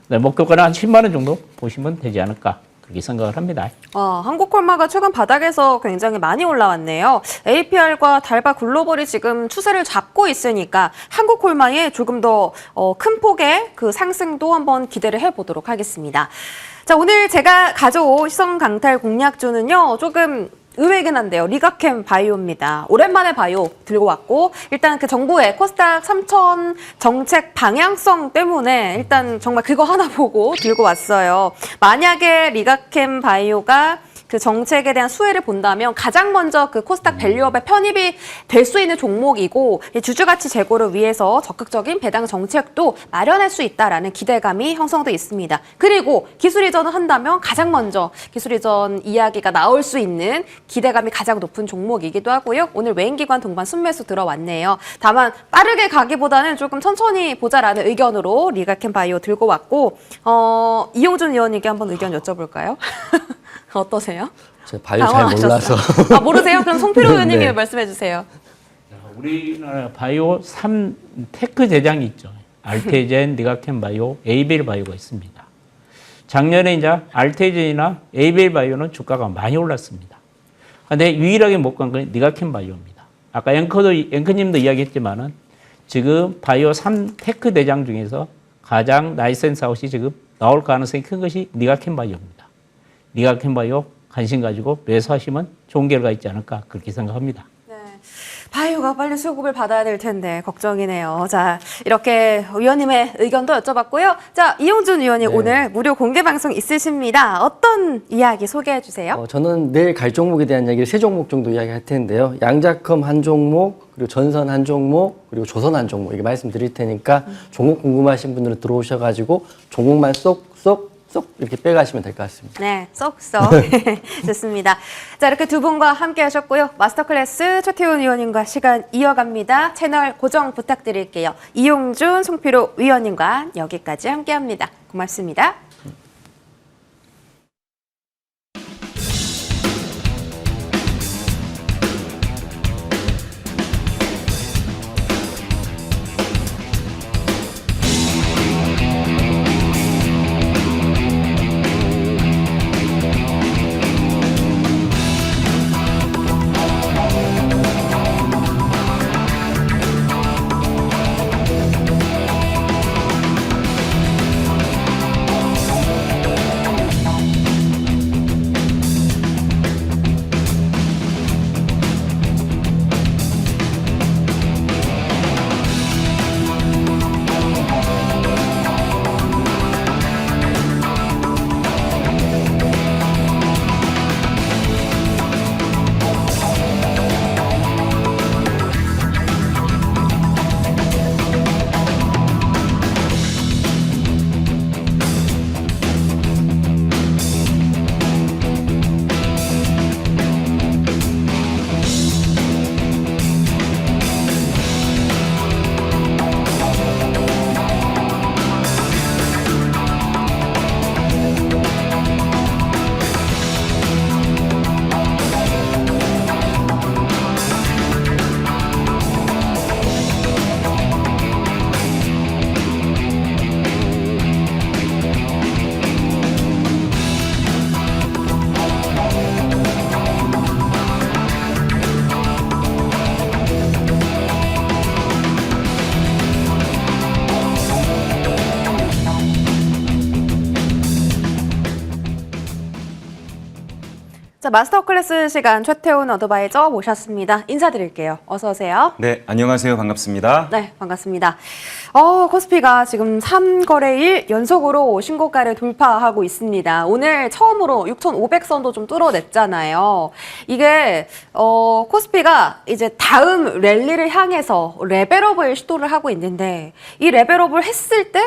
목표가는 한 10만 원 정도 보시면 되지 않을까. 그렇게 생각을 합니다. 한국콜마가 최근 바닥에서 굉장히 많이 올라왔네요. APR과 달바 글로벌이 지금 추세를 잡고 있으니까 한국콜마에 조금 더 큰 폭의 그 상승도 한번 기대를 해보도록 하겠습니다. 자, 오늘 제가 가져온 시선 강탈 공략주는요. 조금 의외긴 한데요. 리가캠 바이오입니다. 오랜만에 바이오 들고 왔고 일단 그 정부의 코스닥 3,000 정책 방향성 때문에 일단 정말 그거 하나 보고 들고 왔어요. 만약에 리가캠 바이오가 그 정책에 대한 수혜를 본다면 가장 먼저 그 코스닥 밸류업에 편입이 될 수 있는 종목이고 주주가치 제고를 위해서 적극적인 배당 정책도 마련할 수 있다라는 기대감이 형성돼 있습니다. 그리고 기술 이전을 한다면 가장 먼저 기술 이전 이야기가 나올 수 있는 기대감이 가장 높은 종목이기도 하고요. 오늘 외인기관 동반 순매수 들어왔네요. 다만 빠르게 가기보다는 조금 천천히 보자라는 의견으로 리가캠 바이오 들고 왔고 이용준 의원님께 한번 의견 여쭤볼까요? 어떠세요? 제가 바이오 잘 몰라서. 모르세요? 그럼 송필호 의원님이 네. 말씀해 주세요. 우리나라 바이오 3테크 대장이 있죠. 알테젠, 니가캠 바이오, 에이벨 바이오가 있습니다. 작년에 이제 알테젠이나 에이벨 바이오는 주가가 많이 올랐습니다. 그런데 유일하게 못 간 건 니가캠 바이오입니다. 아까 앵커님도 이야기했지만은 지금 바이오 3테크 대장 중에서 가장 라이센스 아웃이 지금 나올 가능성이 큰 것이 니가캠 바이오입니다. 니가캠 바이오 관심 가지고 매수하시면 좋은 결과 있지 않을까 그렇게 생각합니다. 네. 바이오가 빨리 수급을 받아야 될 텐데 걱정이네요. 자, 이렇게 위원님의 의견도 여쭤봤고요. 자, 이용준 위원님 네. 오늘 무료 공개 방송 있으십니다. 어떤 이야기 소개해 주세요. 저는 내일 갈 종목에 대한 이야기를 세 종목 정도 이야기할 텐데요. 양자컴 한 종목, 그리고 전선 한 종목, 그리고 조선 한 종목 이렇게 말씀드릴 테니까 종목 궁금하신 분들은 들어오셔가지고 종목만 쏙 이렇게 빼가시면 될 것 같습니다. 네, 쏙쏙. 좋습니다. 자, 이렇게 두 분과 함께 하셨고요. 마스터 클래스 최태훈 위원님과 시간 이어갑니다. 채널 고정 부탁드릴게요. 이용준, 송필호 위원님과 여기까지 함께 합니다. 고맙습니다. 자, 마스터 클래스 시간 최태훈 어드바이저 모셨습니다. 인사드릴게요. 어서 오세요. 네, 안녕하세요. 반갑습니다. 네, 반갑습니다. 코스피가 지금 3거래일 연속으로 신고가를 돌파하고 있습니다. 오늘 처음으로 6,500선도 좀 뚫어냈잖아요. 이게 코스피가 이제 다음 랠리를 향해서 레벨업을 시도를 하고 있는데 이 레벨업을 했을 때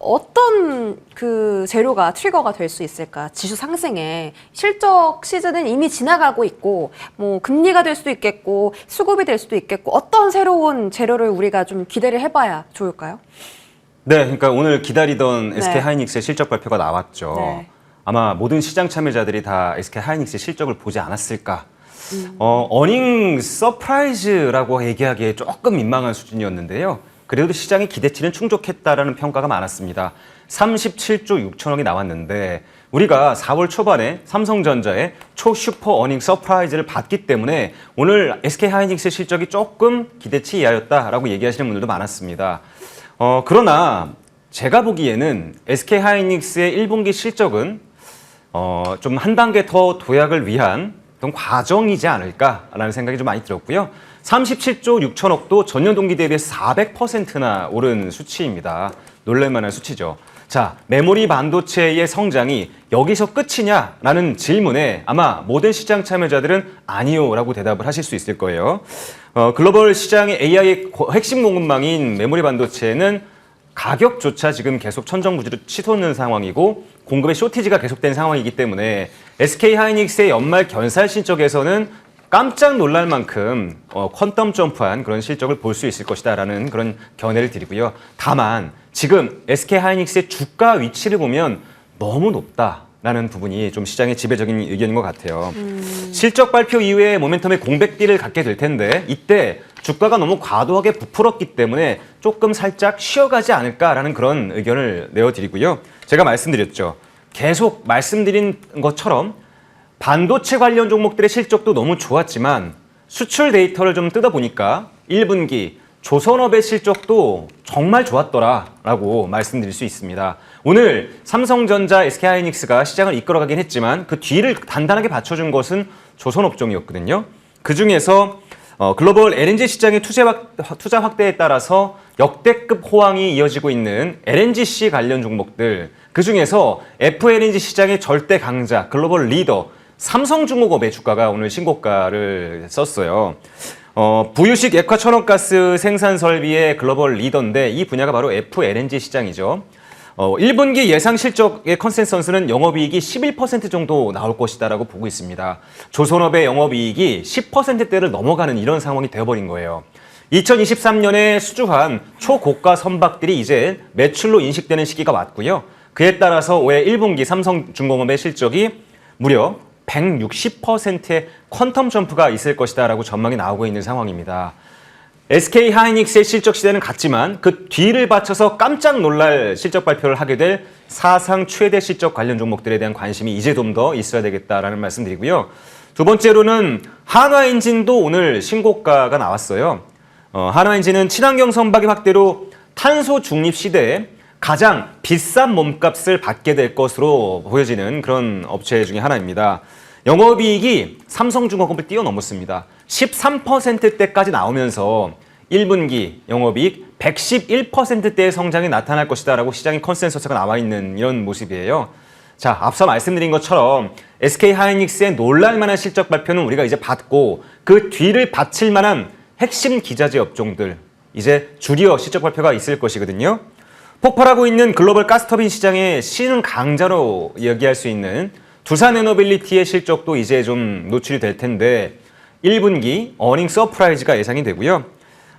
어떤 그 재료가 트리거가 될 수 있을까? 지수 상승에 실적 시즌은 이미 지나가고 있고 뭐 금리가 될 수도 있겠고 수급이 될 수도 있겠고 어떤 새로운 재료를 우리가 좀 기대를 해봐야 좋을까요? 네, 그러니까 오늘 기다리던 네. SK하이닉스의 실적 발표가 나왔죠. 네. 아마 모든 시장 참여자들이 다 SK하이닉스의 실적을 보지 않았을까. 어닝 서프라이즈라고 얘기하기에 조금 민망한 수준이었는데요. 그래도 시장의 기대치는 충족했다라는 평가가 많았습니다. 37조 6천억이 나왔는데 우리가 4월 초반에 삼성전자의 초슈퍼 어닝 서프라이즈를 봤기 때문에 오늘 SK하이닉스의 실적이 조금 기대치 이하였다라고 얘기하시는 분들도 많았습니다. 그러나 제가 보기에는 SK하이닉스의 1분기 실적은 좀 한 단계 더 도약을 위한 어떤 과정이지 않을까라는 생각이 좀 많이 들었고요. 37조 6천억도 전년 동기 대비해서 400%나 오른 수치입니다. 놀랄만한 수치죠. 자, 메모리 반도체의 성장이 여기서 끝이냐라는 질문에 아마 모든 시장 참여자들은 아니요라고 대답을 하실 수 있을 거예요. 글로벌 시장의 AI의 핵심 공급망인 메모리 반도체는 가격조차 지금 계속 천정부지로 치솟는 상황이고 공급의 쇼티지가 계속된 상황이기 때문에 SK하이닉스의 연말 견살 실적에서는 깜짝 놀랄 만큼 퀀텀 점프한 그런 실적을 볼 수 있을 것이다라는 그런 견해를 드리고요. 다만 지금 SK하이닉스의 주가 위치를 보면 너무 높다라는 부분이 좀 시장의 지배적인 의견인 것 같아요. 실적 발표 이후에 모멘텀의 공백기를 갖게 될 텐데 이때 주가가 너무 과도하게 부풀었기 때문에 조금 살짝 쉬어가지 않을까라는 그런 의견을 내어드리고요. 제가 말씀드렸죠. 계속 말씀드린 것처럼 반도체 관련 종목들의 실적도 너무 좋았지만 수출 데이터를 좀 뜯어보니까 1분기 조선업의 실적도 정말 좋았더라라고 말씀드릴 수 있습니다. 오늘 삼성전자, SK하이닉스가 시장을 이끌어가긴 했지만 그 뒤를 단단하게 받쳐준 것은 조선업종이었거든요. 그중에서 글로벌 LNG 시장의 투자 확대에 따라서 역대급 호황이 이어지고 있는 LNGC 관련 종목들, 그중에서 FLNG 시장의 절대 강자, 글로벌 리더 삼성중공업의 주가가 오늘 신고가를 썼어요. 부유식 액화 천연가스 생산 설비의 글로벌 리더인데 이 분야가 바로 FLNG 시장이죠. 1분기 예상 실적의 컨센서스는 영업이익이 11% 정도 나올 것이다라고 보고 있습니다. 조선업의 영업이익이 10%대를 넘어가는 이런 상황이 되어버린 거예요. 2023년에 수주한 초고가 선박들이 이제 매출로 인식되는 시기가 왔고요. 그에 따라서 올해 1분기 삼성중공업의 실적이 무려 160%의 퀀텀 점프가 있을 것이다라고 전망이 나오고 있는 상황입니다. SK 하이닉스의 실적 시대는 같지만 그 뒤를 바쳐서 깜짝 놀랄 실적 발표를 하게 될 사상 최대 실적 관련 종목들에 대한 관심이 이제 좀 더 있어야 되겠다라는 말씀드리고요. 두 번째로는 한화엔진도 오늘 신고가가 나왔어요. 한화엔진은 친환경 선박의 확대로 탄소 중립 시대에 가장 비싼 몸값을 받게 될 것으로 보여지는 그런 업체 중에 하나입니다. 영업이익이 삼성중공업을 뛰어넘었습니다. 13%대까지 나오면서 1분기 영업이익 111%대의 성장이 나타날 것이다라고 시장의 컨센서스가 나와 있는 이런 모습이에요. 자, 앞서 말씀드린 것처럼 SK 하이닉스의 놀랄만한 실적 발표는 우리가 이제 받고 그 뒤를 바칠 만한 핵심 기자재 업종들 이제 줄이어 실적 발표가 있을 것이거든요. 폭발하고 있는 글로벌 가스터빈 시장의 신흥 강자로 이야기할 수 있는 두산에너빌리티의 실적도 이제 좀 노출이 될 텐데 1분기 어닝 서프라이즈가 예상이 되고요.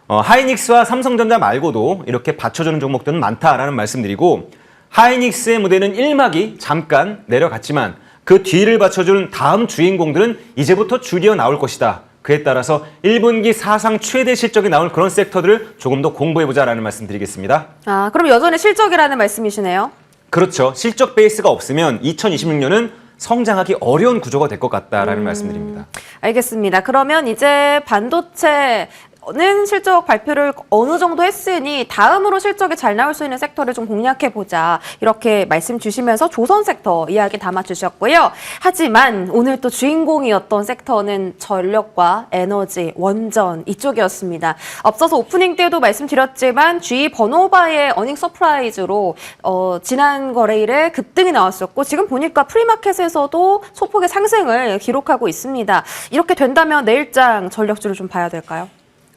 하이닉스와 삼성전자 말고도 이렇게 받쳐주는 종목들은 많다라는 말씀드리고 하이닉스의 무대는 1막이 잠깐 내려갔지만 그 뒤를 받쳐주는 다음 주인공들은 이제부터 줄이어 나올 것이다. 그에 따라서 1분기 사상 최대 실적이 나올 그런 섹터들을 조금 더 공부해보자라는 말씀 드리겠습니다. 아, 그럼 여전히 실적이라는 말씀이시네요. 그렇죠. 실적 베이스가 없으면 2026년은 성장하기 어려운 구조가 될 것 같다라는 말씀드립니다. 알겠습니다. 그러면 이제 반도체는 실적 발표를 어느 정도 했으니 다음으로 실적이 잘 나올 수 있는 섹터를 좀 공략해보자. 이렇게 말씀 주시면서 조선 섹터 이야기 담아주셨고요. 하지만 오늘 또 주인공이었던 섹터는 전력과 에너지, 원전 이쪽이었습니다. 앞서서 오프닝 때도 말씀드렸지만 GE 버노바의 어닝 서프라이즈로 지난 거래일에 급등이 나왔었고 지금 보니까 프리마켓에서도 소폭의 상승을 기록하고 있습니다. 이렇게 된다면 내일장 전력주를 좀 봐야 될까요?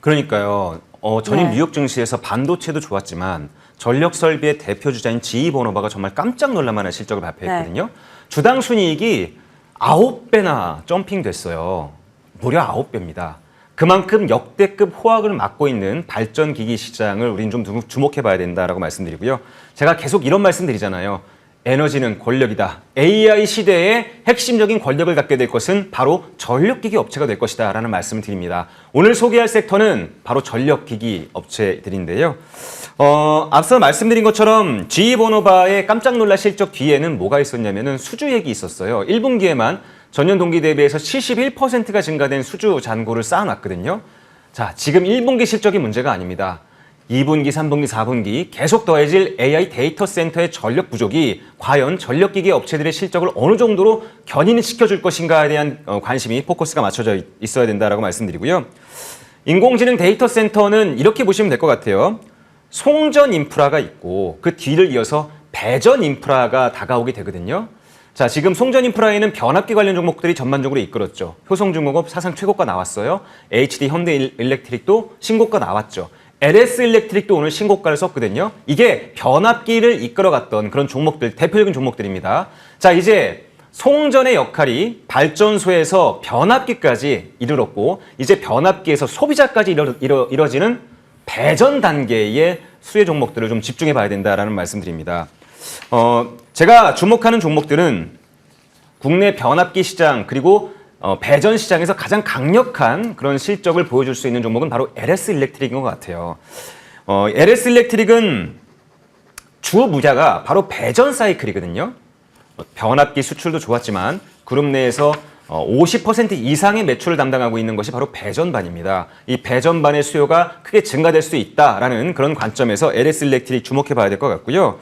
그러니까요. 전일 네. 뉴욕 증시에서 반도체도 좋았지만 전력 설비의 대표 주자인 GE 버노바가 정말 깜짝 놀랄만한 실적을 발표했거든요. 주당 순이익이 9배나 점핑됐어요. 무려 9배입니다. 그만큼 역대급 호황을 맞고 있는 발전기기 시장을 우린 좀 주목해봐야 된다라고 말씀드리고요. 제가 계속 이런 말씀드리잖아요. 에너지는 권력이다. AI 시대에 핵심적인 권력을 갖게 될 것은 바로 전력기기 업체가 될 것이다 라는 말씀을 드립니다. 오늘 소개할 섹터는 바로 전력기기 업체들인데요. 앞서 말씀드린 것처럼 GE 버노바의 깜짝 놀랄 실적 뒤에는 뭐가 있었냐면은 수주액이 있었어요. 1분기에만 전년 동기 대비해서 71%가 증가된 수주 잔고를 쌓아놨거든요. 자, 지금 1분기 실적이 문제가 아닙니다. 2분기, 3분기, 4분기 계속 더해질 AI 데이터 센터의 전력 부족이 과연 전력기기 업체들의 실적을 어느 정도로 견인시켜줄 것인가에 대한 관심이 포커스가 맞춰져 있어야 된다라고 말씀드리고요. 인공지능 데이터 센터는 이렇게 보시면 될 것 같아요. 송전 인프라가 있고 그 뒤를 이어서 배전 인프라가 다가오게 되거든요. 자, 지금 송전 인프라에는 변압기 관련 종목들이 전반적으로 이끌었죠. 효성중공업 사상 최고가 나왔어요. HD 현대일렉트릭도 신고가 나왔죠. LS 일렉트릭도 오늘 신고가를 썼거든요. 이게 변압기를 이끌어갔던 그런 종목들, 대표적인 종목들입니다. 자, 이제 송전의 역할이 발전소에서 변압기까지 이르렀고 이제 변압기에서 소비자까지 이뤄지는 배전 단계의 수혜 종목들을 좀 집중해 봐야 된다라는 말씀드립니다. 제가 주목하는 종목들은 국내 변압기 시장 그리고 배전 시장에서 가장 강력한 그런 실적을 보여줄 수 있는 종목은 바로 LS 일렉트릭인 것 같아요. LS 일렉트릭은 주 무자가 바로 배전 사이클이거든요. 변압기 수출도 좋았지만 그룹 내에서 50% 이상의 매출을 담당하고 있는 것이 바로 배전반입니다. 이 배전반의 수요가 크게 증가될 수 있다라는 그런 관점에서 LS 일렉트릭 주목해 봐야 될 것 같고요.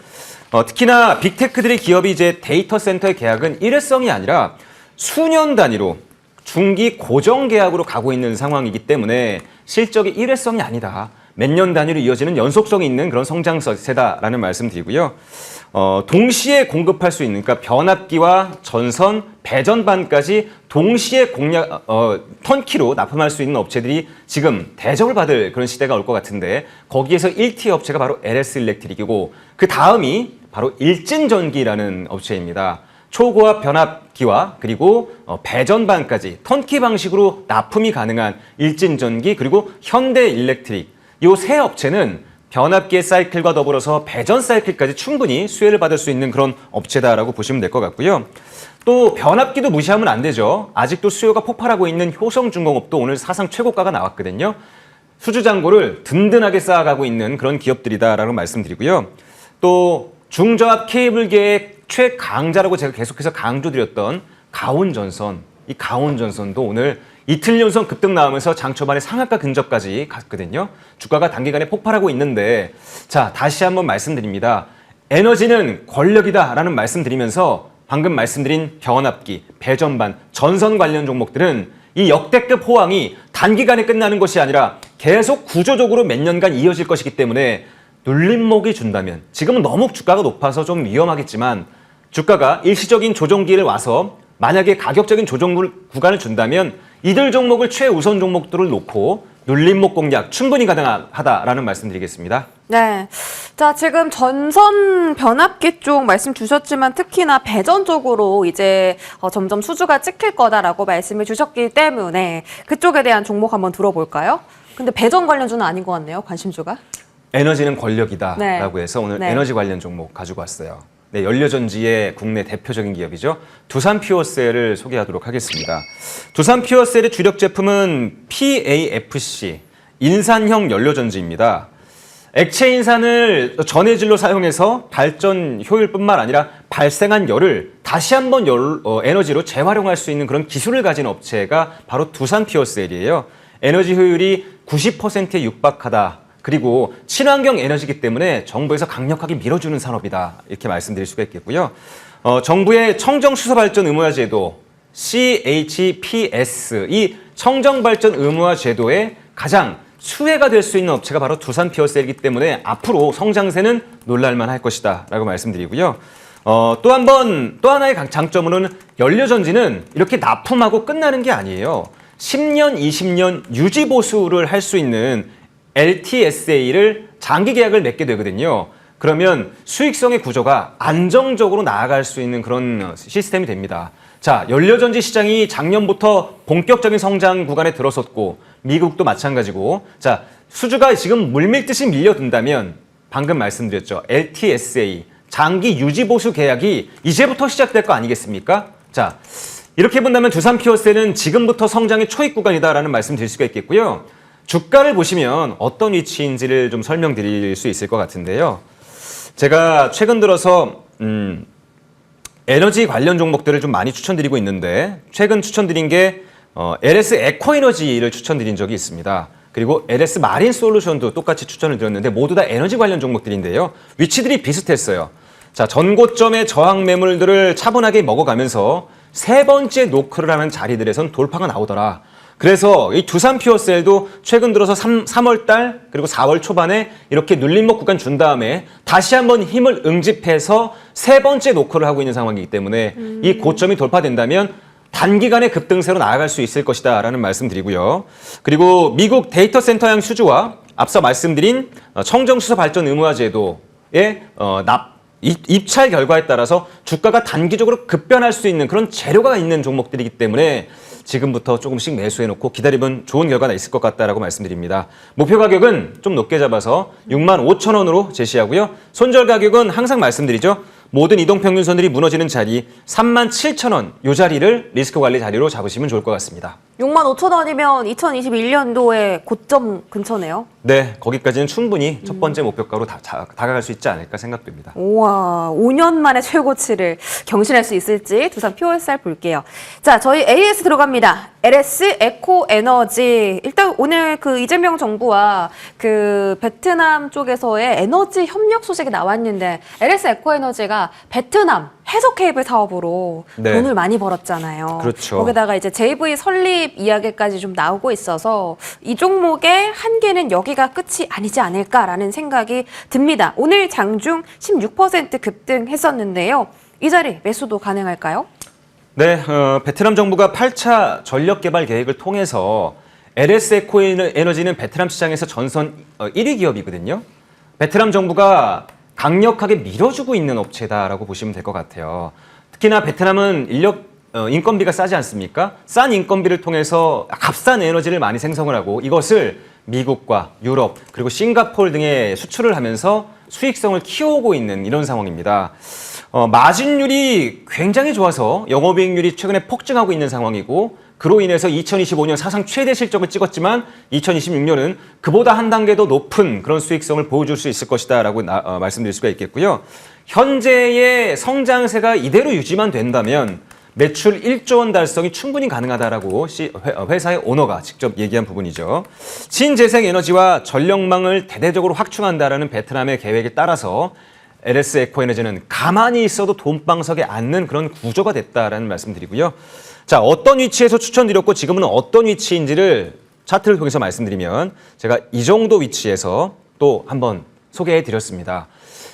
특히나 빅테크들의 기업이 이제 데이터 센터의 계약은 일회성이 아니라 수년 단위로 중기 고정 계약으로 가고 있는 상황이기 때문에 실적이 일회성이 아니다. 몇 년 단위로 이어지는 연속성이 있는 그런 성장세다라는 말씀 드리고요. 동시에 공급할 수 있는, 그러니까 변압기와 전선, 배전반까지 동시에 턴키로 납품할 수 있는 업체들이 지금 대접을 받을 그런 시대가 올 것 같은데, 거기에서 1티 업체가 바로 LS 일렉트릭이고, 그 다음이 바로 일진전기라는 업체입니다. 초고압 변압기와 그리고 배전반까지 턴키 방식으로 납품이 가능한 일진전기, 그리고 현대일렉트릭, 이 세 업체는 변압기의 사이클과 더불어서 배전 사이클까지 충분히 수혜를 받을 수 있는 그런 업체다라고 보시면 될 것 같고요. 또 변압기도 무시하면 안 되죠. 아직도 수요가 폭발하고 있는 효성중공업도 오늘 사상 최고가가 나왔거든요. 수주잔고를 든든하게 쌓아가고 있는 그런 기업들이다라고 말씀드리고요. 또 중저압 케이블계의 최강자라고 제가 계속해서 강조드렸던 가온전선, 이 가온전선도 오늘 이틀 연속 급등 나오면서 장 초반에 상한가 근접까지 갔거든요. 주가가 단기간에 폭발하고 있는데, 자, 다시 한번 말씀드립니다. 에너지는 권력이다라는 말씀드리면서 방금 말씀드린 변압기, 배전반, 전선 관련 종목들은 이 역대급 호황이 단기간에 끝나는 것이 아니라 계속 구조적으로 몇 년간 이어질 것이기 때문에 눌림목이 준다면, 지금은 너무 주가가 높아서 좀 위험하겠지만 주가가 일시적인 조정기를 와서 만약에 가격적인 조정 구간을 준다면 이들 종목을 최우선 종목들을 놓고 눌림목 공략 충분히 가능하다라는 말씀드리겠습니다. 네. 자, 지금 전선 변압기 쪽 말씀 주셨지만 특히나 배전 쪽으로 이제 점점 수주가 찍힐 거다라고 말씀을 주셨기 때문에 그쪽에 대한 종목 한번 들어볼까요? 근데 배전 관련주는 아닌 것 같네요, 관심주가. 에너지는 권력이다라고 네. 해서 오늘 네. 에너지 관련 종목 가지고 왔어요. 네, 연료전지의 국내 대표적인 기업이죠. 두산 퓨어셀을 소개하도록 하겠습니다. 두산 퓨어셀의 주력 제품은 PAFC, 인산형 연료전지입니다. 액체 인산을 전해질로 사용해서 발전 효율뿐만 아니라 발생한 열을 다시 한번 에너지로 재활용할 수 있는 그런 기술을 가진 업체가 바로 두산 퓨어셀이에요. 에너지 효율이 90%에 육박하다. 그리고 친환경 에너지이기 때문에 정부에서 강력하게 밀어주는 산업이다. 이렇게 말씀드릴 수가 있겠고요. 정부의 청정수소발전 의무화 제도 CHPS, 이 청정발전 의무화 제도에 가장 수혜가 될 수 있는 업체가 바로 두산 퓨어셀이기 때문에 앞으로 성장세는 놀랄만 할 것이다 라고 말씀드리고요. 또 하나의 장점으로는 연료전지는 이렇게 납품하고 끝나는 게 아니에요. 10년, 20년 유지 보수를 할 수 있는 LTSA를 장기 계약을 맺게 되거든요. 그러면 수익성의 구조가 안정적으로 나아갈 수 있는 그런 시스템이 됩니다. 자, 연료전지 시장이 작년부터 본격적인 성장 구간에 들어섰고 미국도 마찬가지고, 자, 수주가 지금 물밀듯이 밀려든다면 방금 말씀드렸죠. LTSA, 장기 유지 보수 계약이 이제부터 시작될 거 아니겠습니까? 자, 이렇게 본다면 두산 퓨어셀은 지금부터 성장의 초입 구간이다라는 말씀 드릴 수가 있겠고요. 주가를 보시면 어떤 위치인지를 좀 설명드릴 수 있을 것 같은데요. 제가 최근 들어서 에너지 관련 종목들을 좀 많이 추천드리고 있는데, 최근 추천드린 게 LS 에코에너지를 추천드린 적이 있습니다. 그리고 LS 마린 솔루션도 똑같이 추천을 드렸는데 모두 다 에너지 관련 종목들인데요. 위치들이 비슷했어요. 자, 전고점의 저항 매물들을 차분하게 먹어가면서 세 번째 노크를 하는 자리들에선 돌파가 나오더라. 그래서 이 두산 퓨어셀도 최근 들어서 3월 달 그리고 4월 초반에 이렇게 눌림목 구간 준 다음에 다시 한번 힘을 응집해서 세 번째 노크를 하고 있는 상황이기 때문에 이 고점이 돌파된다면 단기간에 급등세로 나아갈 수 있을 것이다 라는 말씀 드리고요. 그리고 미국 데이터 센터형 수주와 앞서 말씀드린 청정수소 발전 의무화 제도의 입찰 결과에 따라서 주가가 단기적으로 급변할 수 있는 그런 재료가 있는 종목들이기 때문에 지금부터 조금씩 매수해놓고 기다리면 좋은 결과가 있을 것 같다라고 말씀드립니다. 목표 가격은 좀 높게 잡아서 65,000원으로 제시하고요. 손절 가격은 항상 말씀드리죠. 모든 이동평균선들이 무너지는 자리 37,000원, 이 자리를 리스크 관리 자리로 잡으시면 좋을 것 같습니다. 65,000원이면 2021년도에 고점 근처네요. 네, 거기까지는 충분히 첫 번째 목표가로 다가갈 수 있지 않을까 생각됩니다. 우와, 5년 만에 최고치를 경신할 수 있을지 두산 퓨어셀 볼게요. 자, 저희 AS 들어갑니다. LS 에코에너지. 일단 오늘 그 이재명 정부와 그 베트남 쪽에서의 에너지 협력 소식이 나왔는데 LS 에코에너지가 선수가 베트남 해저 케이블 사업으로 네. 돈을 많이 벌었잖아요. 그렇죠. 거기다가 이제 JV 설립 이야기까지 좀 나오고 있어서 이 종목의 한계는 여기가 끝이 아니지 않을까라는 생각이 듭니다. 오늘 장중 16% 급등했었는데요. 이 자리 매수도 가능할까요? 네, 베트남 정부가 8차 전력 개발 계획을 통해서 LS 에코에너지는 베트남 시장에서 전선 1위 기업이거든요. 베트남 정부가 강력하게 밀어주고 있는 업체다라고 보시면 될 것 같아요. 특히나 베트남은 인건비가 싸지 않습니까? 싼 인건비를 통해서 값싼 에너지를 많이 생성을 하고 이것을 미국과 유럽 그리고 싱가포르 등에 수출을 하면서 수익성을 키워오고 있는 이런 상황입니다. 마진율이 굉장히 좋아서 영업이익률이 최근에 폭증하고 있는 상황이고 그로 인해서 2025년 사상 최대 실적을 찍었지만 2026년은 그보다 한 단계 더 높은 그런 수익성을 보여줄 수 있을 것이다라고 말씀드릴 수가 있겠고요. 현재의 성장세가 이대로 유지만 된다면 매출 1조 원 달성이 충분히 가능하다라고 회사의 오너가 직접 얘기한 부분이죠. 신재생 에너지와 전력망을 대대적으로 확충한다라는 베트남의 계획에 따라서 LS 에코에너지는 가만히 있어도 돈방석에 앉는 그런 구조가 됐다라는 말씀드리고요. 자, 어떤 위치에서 추천드렸고 지금은 어떤 위치인지를 차트를 통해서 말씀드리면 제가 이 정도 위치에서 또 한번 소개해 드렸습니다.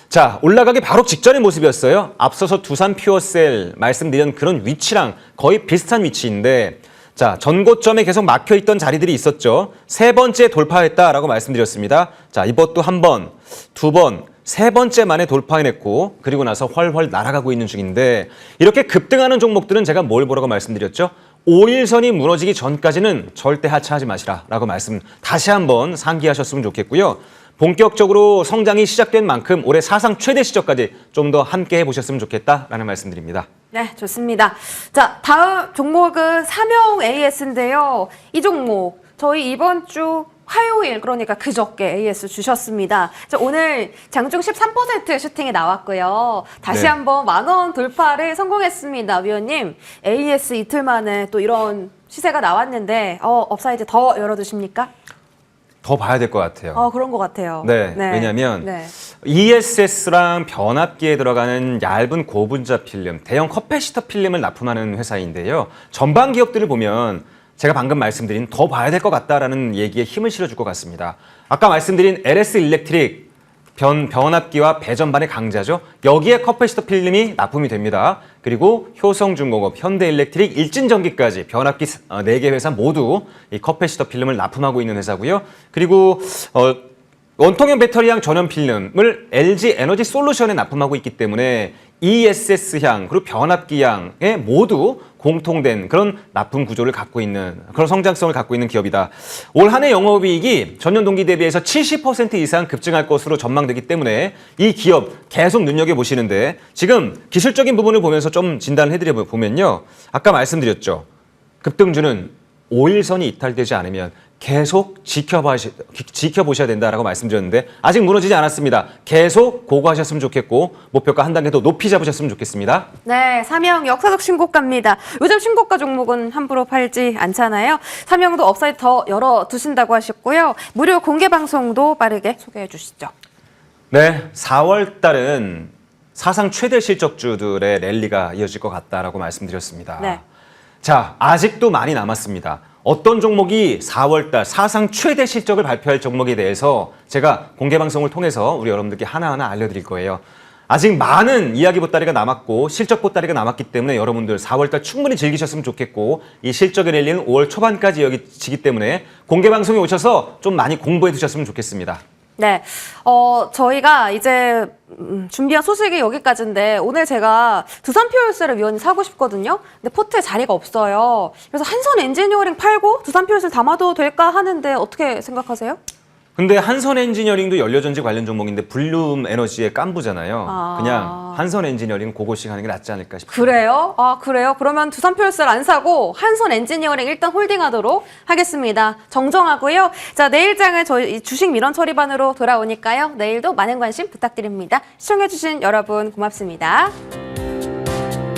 자, 올라가기 바로 직전의 모습이었어요. 앞서서 두산 퓨어셀 말씀드린 그런 위치랑 거의 비슷한 위치인데 자, 전고점에 계속 막혀있던 자리들이 있었죠. 세 번째 돌파했다라고 말씀드렸습니다. 자, 이것도 한 번, 두 번, 세 번째 만에 돌파해냈고 그리고 나서 훨훨 날아가고 있는 중인데 이렇게 급등하는 종목들은 제가 뭘 보라고 말씀드렸죠? 5일선이 무너지기 전까지는 절대 하차하지 마시라라고 말씀 다시 한번 상기하셨으면 좋겠고요. 본격적으로 성장이 시작된 만큼 올해 사상 최대 시적까지 좀 더 함께 해보셨으면 좋겠다라는 말씀드립니다. 네, 좋습니다. 자, 다음 종목은 삼영 AS인데요. 이 종목 저희 이번 주 화요일 그러니까 그저께 AS 주셨습니다. 자, 오늘 장중 13% 슈팅이 나왔고요. 다시 네. 한번 10,000원 돌파를 성공했습니다. 위원님, AS 이틀 만에 또 이런 시세가 나왔는데 업사이드 더 열어두십니까? 더 봐야 될 것 같아요. 그런 것 같아요. 네, 왜냐하면 네. ESS랑 변압기에 들어가는 얇은 고분자 필름, 대형 커패시터 필름을 납품하는 회사인데요. 전방 기업들을 보면 제가 방금 말씀드린 더 봐야 될 것 같다라는 얘기에 힘을 실어줄 것 같습니다. 아까 말씀드린 LS 일렉트릭 변압기와 배전반의 강자죠. 여기에 커패시터 필름이 납품이 됩니다. 그리고 효성중공업, 현대일렉트릭, 일진전기까지 변압기 4개 회사 모두 이 커패시터 필름을 납품하고 있는 회사고요. 그리고 원통형 배터리향 전원 필름을 LG 에너지 솔루션에 납품하고 있기 때문에 ESS향 그리고 변압기향에 모두 공통된 그런 납품 구조를 갖고 있는 그런 성장성을 갖고 있는 기업이다. 올 한 해 영업이익이 전년 동기 대비해서 70% 이상 급증할 것으로 전망되기 때문에 이 기업 계속 눈여겨보시는데 지금 기술적인 부분을 보면서 좀 진단을 해드려 보면요. 아까 말씀드렸죠. 급등주는 5일선이 이탈되지 않으면 계속 지켜보셔야 된다라고 말씀드렸는데 아직 무너지지 않았습니다. 계속 고고하셨으면 좋겠고 목표가 한 단계 더 높이 잡으셨으면 좋겠습니다. 네, 삼영 역사적 신고가입니다. 요즘 신고가 종목은 함부로 팔지 않잖아요. 삼영도 업사이드 더 열어두신다고 하셨고요. 무료 공개 방송도 빠르게 소개해 주시죠. 네, 4월 달은 사상 최대 실적주들의 랠리가 이어질 것 같다라고 말씀드렸습니다. 네. 자, 아직도 많이 남았습니다. 어떤 종목이 4월달 사상 최대 실적을 발표할 종목에 대해서 제가 공개방송을 통해서 우리 여러분들께 하나하나 알려드릴 거예요. 아직 많은 이야기 보따리가 남았고 실적 보따리가 남았기 때문에 여러분들 4월달 충분히 즐기셨으면 좋겠고 이 실적의 랠리는 5월 초반까지 이어지기 때문에 공개방송에 오셔서 좀 많이 공부해 두셨으면 좋겠습니다. 네, 저희가 이제 준비한 소식이 여기까지인데 오늘 제가 두산퓨얼스를 위원이 사고 싶거든요. 근데 포트에 자리가 없어요. 그래서 한선 엔지니어링 팔고 두산퓨얼스 담아도 될까 하는데 어떻게 생각하세요? 근데 한선 엔지니어링도 연료전지 관련 종목인데 블룸 에너지의 깐부잖아요. 그냥 한선 엔지니어링 그거씩 하는 게 낫지 않을까 싶어요. 그래요? 그래요? 그러면 두산퓨얼스를 안 사고 한선 엔지니어링 일단 홀딩하도록 하겠습니다. 정정하고요. 자, 내일장은 저희 주식 민원 처리반으로 돌아오니까요. 내일도 많은 관심 부탁드립니다. 시청해주신 여러분 고맙습니다.